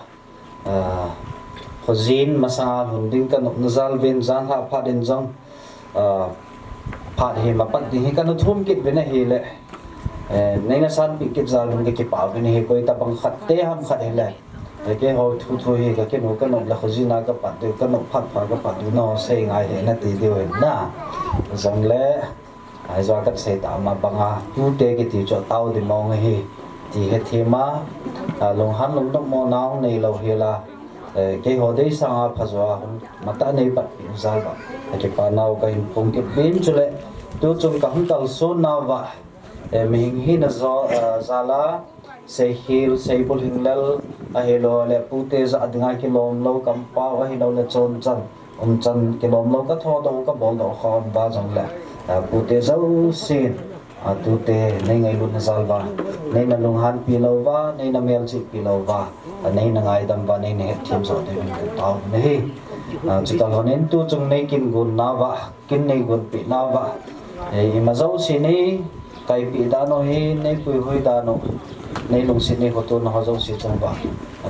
khozin masa hunding ka no zal ben zan ha pha den jong phạt hi mà bắt thì cái nó thum kít bên này hi lệ nên là san bị kít ra luôn cái bảo bên này coi ta bằng khát té ham khát lệ cái hồi thu thu hi cái nó là khó gì nào cái bạn được cái nó phát cái bạn được nó xây ngay thế này thì điều na rằng lẽ ai do cái xây tạo mà bằng tu tế cái thì cho tao thì mong hi thì cái thì mà lồng hắn lồng đông mò nào này lâu hi là cái hồi đấy sang phá gió mà ta này bắt bị giải ba cái bạn nào cái phong cái bên cho lệ tôi trong cái hung cầu số nào vậy mình hi là do zala xây hill xây bol hình lel ahilo le pute za adnga kilom lo kampao ahilo le chon chan kilom lo ka tho do ka bol do khom ba jong le pute zau sin tute nei ngai lu na zalwa nei na lung han pi lo wa nei na mel chi pi lo wa nei na ngai dam wa nei ne thim so de min ku taw nei chi ka honen tu chung nei kin gun na wa kin nei gun pi na wa ei ma zau si nei kai pi da no hi nei pui hoi da no nei lung si nei hotu na ho si chung ba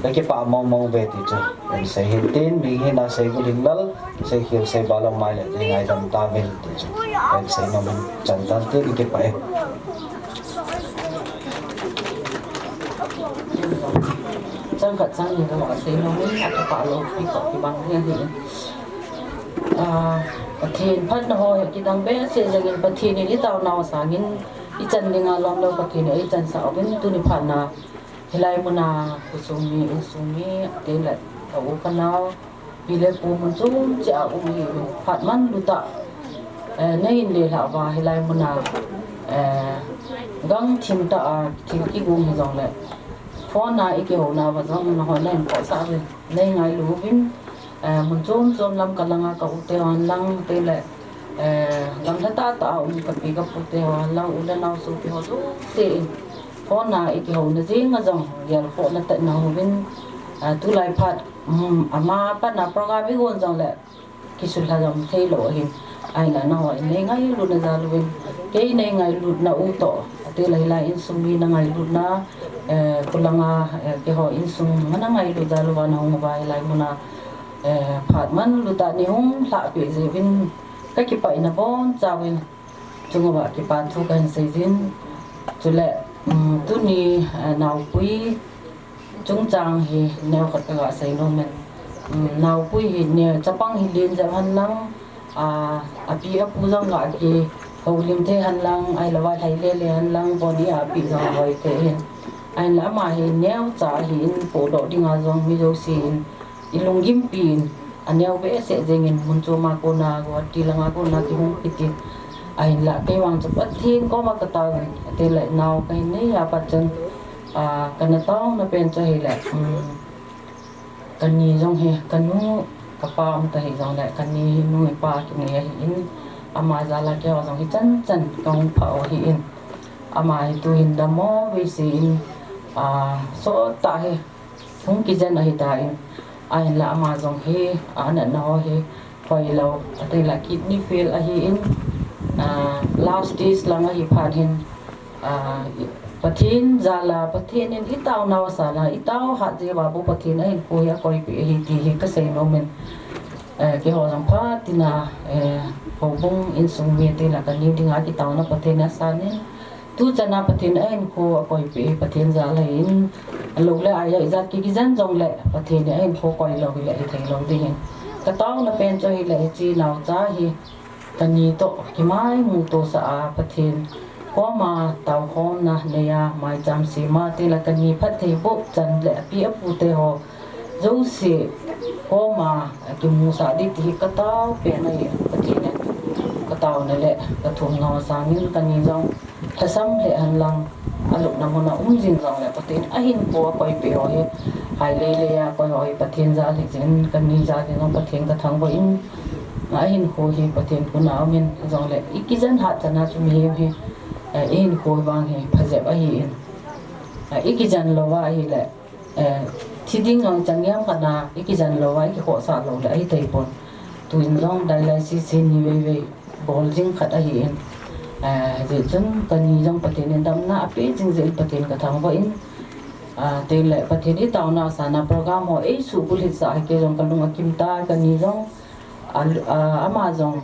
cái pa mong về thì chứ sẽ hiện tin mình hiện là sẽ có linh lắm sẽ hiểu sẽ bảo lòng mai lại thì ngày đầm ta về thì chứ cái sẽ nó mình chẳng tan tiếp cái phải chẳng gật sang những cái mọi thứ nó mới là cái bảo lộc khi có cái bằng như thế thiên phát hồi cái đằng bé sẽ dành cái thiên này đi tàu nào sáng in ít chân đi ngang lòng đâu cái thiên này ít chân sao bên tu ni phản na hilai muna usumi tên lại tàu canal bile pu mun chung cha umi phat man luta nei le la wa hilai muna gang thim ta thim ki gum hi jong le phone na iki ho na wa jong na ho len ko sa le nei ngai lu vin mun chung lam kalanga ka ute wan lang te le lam ta ka pi ka pu te wan lang u le na su pi ho lu te phone na iki ho na jing nga jong yal pho na ta na ho vin tu lai phat ama pa na program bi gon jong le kisul ha jong thei lo hin ai la na ho nei ngai lu na za lu vin ke nei ngai lu na u to te lai lai in sumi na ngai lu na kulanga ke ho in sum mana ngai lu za lu wa na ho ba lai muna phat man lu ta ni hung la pi je vin ka ki pa ina bon cha vin chung ba ki pa thu kan sei jin chu le tu ni nào quý chúng chàng thì neo khát cái xây nó mình nào quý thì neo chấp băng thì liên chấp hành lang api apu zong ngã ki hậu liêm thế hành lang ai là vai thấy lê hành lang body api zong vai thế hiện ai là mà thì neo trả hiện phổ độ đi ngã zong mi dâu xin ilung gim pin anh neo bé sẽ dành in muốn cho mà cô na gọi đi là mà cô na thì không biết ai là cái hoàng chụp bất thiên có mà cái tàu thì lại nào cái này là bắt chân cái nó tao nó bên cho hay là cái gì trong hè cái nó cái pa ông ta hay trong lại cái gì nuôi pa cái này in ama ra là cái trong cái chân chân công phao hiện ama tôi in đam mô vì xin số tại không cái dân này tại ai là ama trong hè anh nó hè quay lâu thì là kidney fail ở hiện last days lang hi phahin pathin zala pathin in itau naw sala itau ha je babu pathin ai puya koi pi hi ti hi ka sei no men ke ho jang pha tina ho bung in sung mi te la ka ni dinga ki tau na pathin na sa ne tu chana pathin ai ko koi pi pathin zala in lo le ai ya ki zan jong le pathin ai ko koi lo hi le thei lo ding ka tau na pen cho hi le chi naw cha hi cái gì to cái mai mu to sa pathin có mà tàu hôm na neya mai jam si ma te la cái gì phát thei bộ chân lệ pi pu te ho dấu si có mà cái mu sa đi thì cái tàu pe này pathin này cái tàu này lệ cái thùng ngò sang những cái gì rong thay sam lệ hành lang lúc nào mà jin rong lệ pathin ahin po koi pe ho he hai le koi ho pathin ra thì jin cái gì ra thì nó pathin cái thang in ahin ko hi pathin ko na min jong le ikizan ha chana chu mi hi in ko wang hi phajeb a hi ikizan lo wa hi le thiding ngong changyam kana ikizan lo wa ki ko sa lo le ai tei pon tuin jong dialysis ni we bol jing khat a hi je chun kan ni jong pathin dam na ape jing je pathin ka thang wa in te le pathin i taw na sana program ho e su bul hi sa ke jong kan lunga kim ta kan ni jong Amazon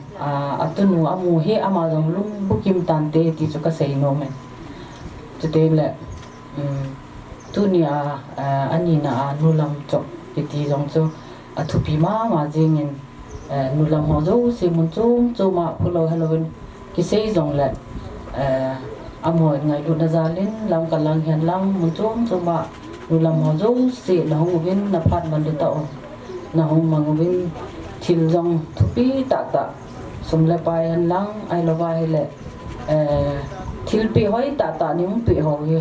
atunu amu he Amazon lung bukim tante ti chuka sei no me today le tunia anina nulam chok ti jong chu athupi ma jingin nulam ho zo se mun chu ma phulo halloween ki sei jong le amoy ngai lu na zalin lam kalang hian lang mun chu ma nulam ho zo se la hong win na phat man de ta o na hong mang win thil jong thupi ta sum le pai han lang ai lo vai le thil pi hoi ta ni pi ho hi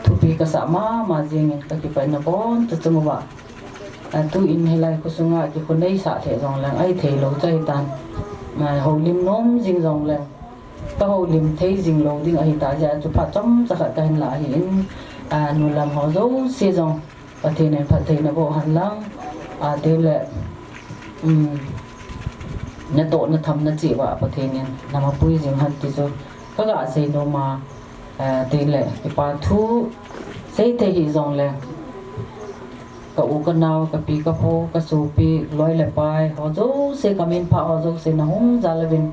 thupi ka sa ma jing ka ki pai na bon tu chu wa tu in helai ku sunga ki ko nei sa the jong lang ai thei lo chai tan ma ho lim nom jing jong lang ka ho lim thei jing lo ding ai ta ja chu pha chom cha ka kan la hi in nu lam ho zo se jong pa the ne pha thei na bo han lang de le na to na tham na chi wa pa the nen na ma pui jing han ti zo ka ga sei no ma de le ki pa thu sei te hi jong le ka u ka naw ka pi ka pho ka su pi loi le pai ho zo se ka min pha ho zo se na hung za le vin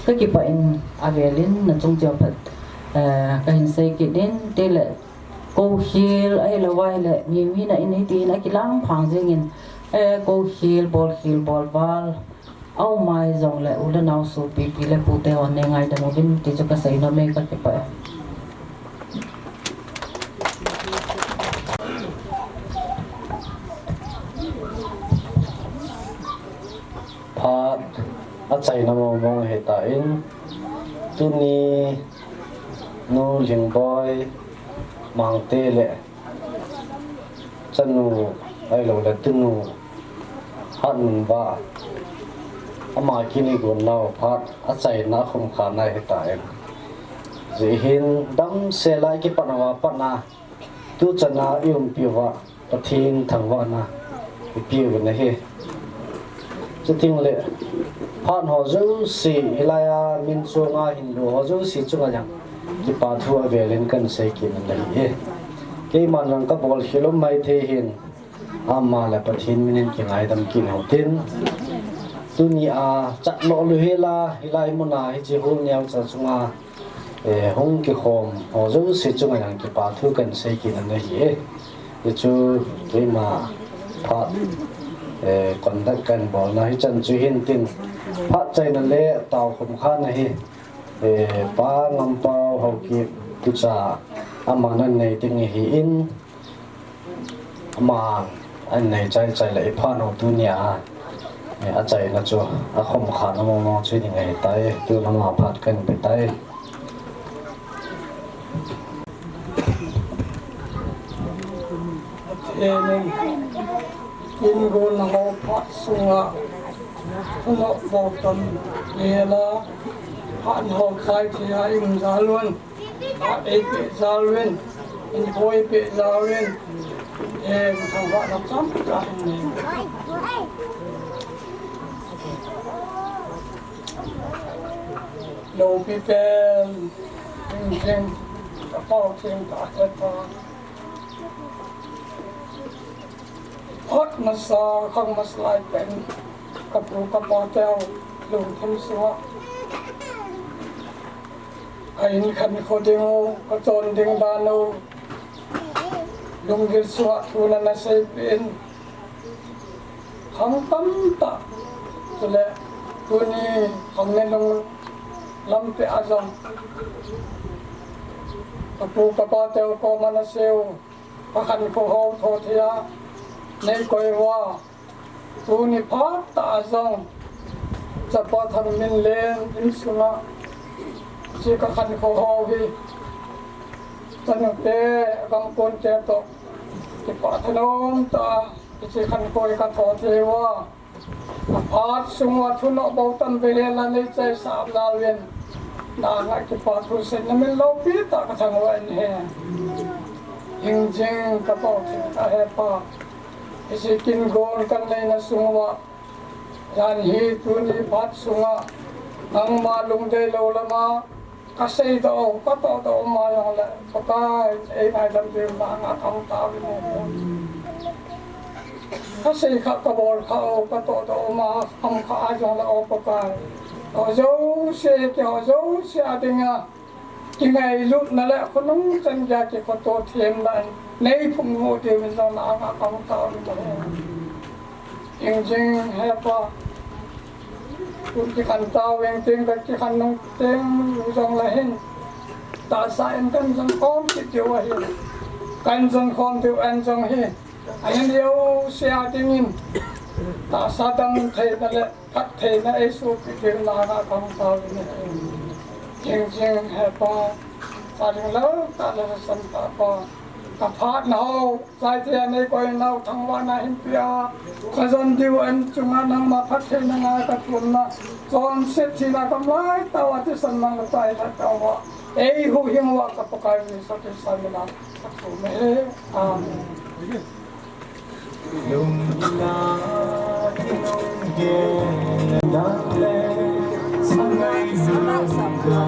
ka ki pa in avelin na chung cheu phat ka hin sei ki den te le ko hil ai lo wai le mi na in ti na ki lang phang jing in ko hil bol bal au mai jong le u le naw su pi le pu te on ne ngai da mo vin ti chu ka sei no me ka ki pa chai na mo mong he ta in tu ni no ling boy mang te le chanu ai lo le tu nu han ba ama kini gon naw phat a chai na khum kha na he ta in ji hin dam se lai ki panawa pana tu chana yum piwa pathin thangwa na piwa na he chuting le phan ho zo si hilaya min chunga hindu ho zo si chunga yang ki pa thu avelin kan sei ki nan dai ke man rang ka bol hilom mai the hin amma la pathin minin ki ngai dam ki no tin dunia chat lo lu hela hilai muna hi chi hul nyang cha chunga hong ki khom ho zo si chunga yang ki pa thu kan sei ki nan dai chu ke ma pha còn đất cần bỏ này chân chú hiền tin phát chạy là lẽ tàu không khăn này ba ngâm bao hậu kịp tu trả mà này tiếng hi in mà anh này chạy lại phan hậu tu nhà chạy là cho không khăn nó mong chuyện ngày tay tu nó mà phát cần bị tay in gon ho phat sunga no bo tan lela han ho khai thi ha im za luôn ha e pe za luôn in boy pe za luôn thằng vợ nó chấm cả lô pi pe in ka pao chen ta ta hot masa không mas lai pen kapu kapatel lung thum suwa ain khan khodingo ka chon ding dano lung gil suwa thuna na sei pen khang tam ta tule tuni khang ne lung lam pe azam kapu kapatel ko mana seu pakhan ko ho tho thia nei koi wa tu ni pha ta zong chapa tham min len in suna chi ka khan kho ho hi tan te kam kon te to ki pa thanom ta chi khan koi ka tho the wa phat sungwa thuno bo tan ve la nei chai sa la wen na na ki pa thu sen na min lo pi ta ka thang wa ni he hing jing ka to ta he pa isikin gon kan nei na sungwa yan hi tu ni phat sunga nang ma lung de lo lama ka sei do ka to do ma yong la ka e nai dam de ma nga thong ta vi mo เขาสิเขากระบอกเขาก็โตโตมาทำเขาอาจจะละออกไปเขาโจ้เสียเขาโจ้เสียดิ่งอ่ะยังไงลุกนั่นแหละคนน้องจันยาจะก็โตเทียมได้ในพุ่งโมเดลเป็นตอนนั้นก็เขาต่อเลยจริงๆให้ป่ะคุณที่ขันเตาเองจริงแต่ที่ขันน้องเต็งอยู่ตรงไหนตาสายกันจังคอมคิดอยู่ว่าเห็นกันจังคอมที่อันจังเห็นอันนี้เดียวเสียดิ่งตาสาดังเทนั่นแหละพัดเทนั่นไอ้สุขที่เนาก็เขาต่อเลยจริงๆให้ป่ะตาดึงแล้วตาเลยสันตาป่ะกับพาดเนาใจเทียนในก้อยเนาทั้งวันนะหิมพิอาขจันดิวอันจุงานังมาพัดเทนังอาตะคุนนะจอนเสร็จที่นักำไลตาวที่สันมังใจทัดเอาว่าเอ้หูหิงว่ากับปกายมีสักสันนะสักสูงเออามลุงนาที่น้องเย็นดักเล่สังไงสุดกา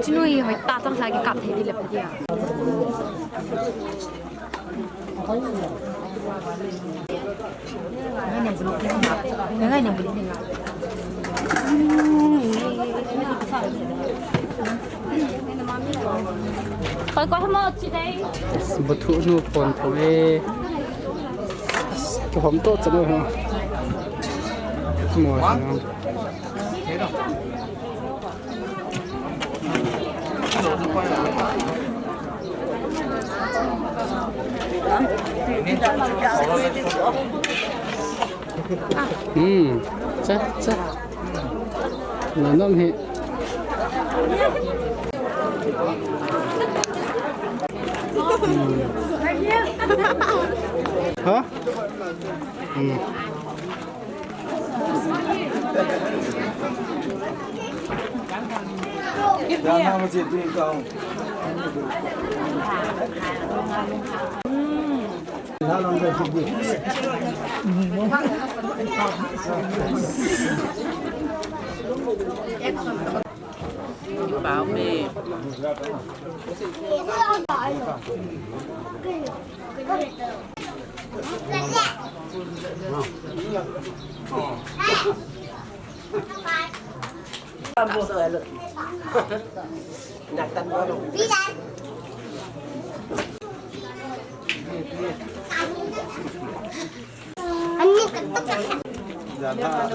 chứ nuôi phải ta trong sai cái cặp thế đi lập cái gì à cái này một cái này một cái coi coi không mất chị đây một thủ nu còn thôi cái hóm tốt cho nó hả mùa không chắc chắc nó nông hệ hả Jangan macam tu kau. Dalam dah cukup. Bảo mì. Mua rồi luôn. Nhặt tân quá luôn. Đi đây. Anh như cái tóc này. Dạ ta.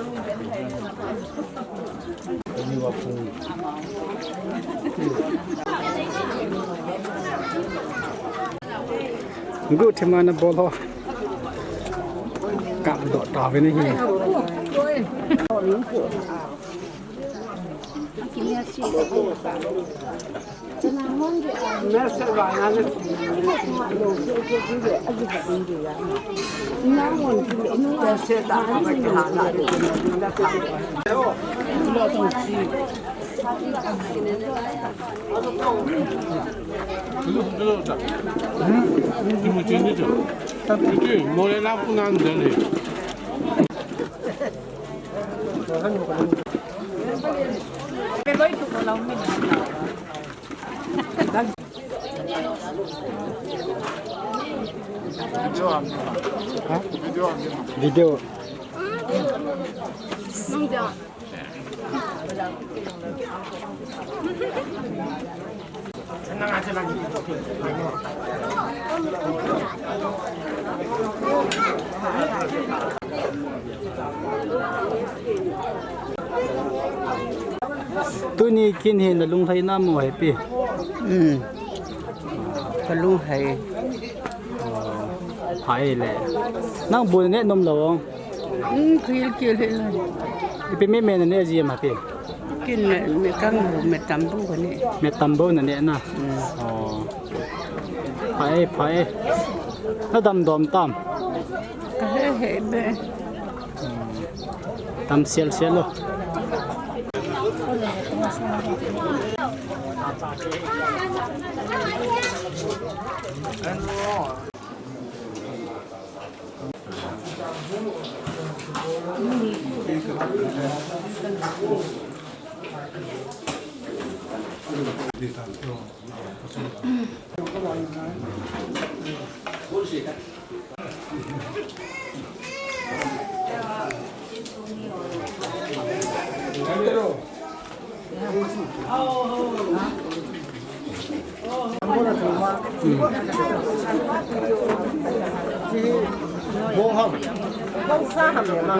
Ini waktu. Gu thì mà nó bol ho. Cạm độ đỏ với này hi. Video. Tôi ni kinh hiện là lung thấy nam mùa happy. Cái lũ hay Hay lệ. Nang buồn nét nôm lâu. kia lên Ipi me me nè gì mà happy. kinh này mẹ căng mẹ tắm bông cái này Me tambo nè na. Phải phải. Nó đầm đom tam. cái hệ bê Tam sel sel lo. Bông hồng. Bông xa hầm để mà.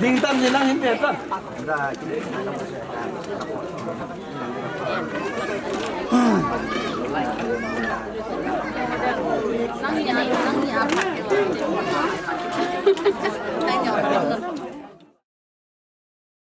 Ding tâm gì năng hiến biệt tâm. Năng gì này, năng gì à? Năng nhỏ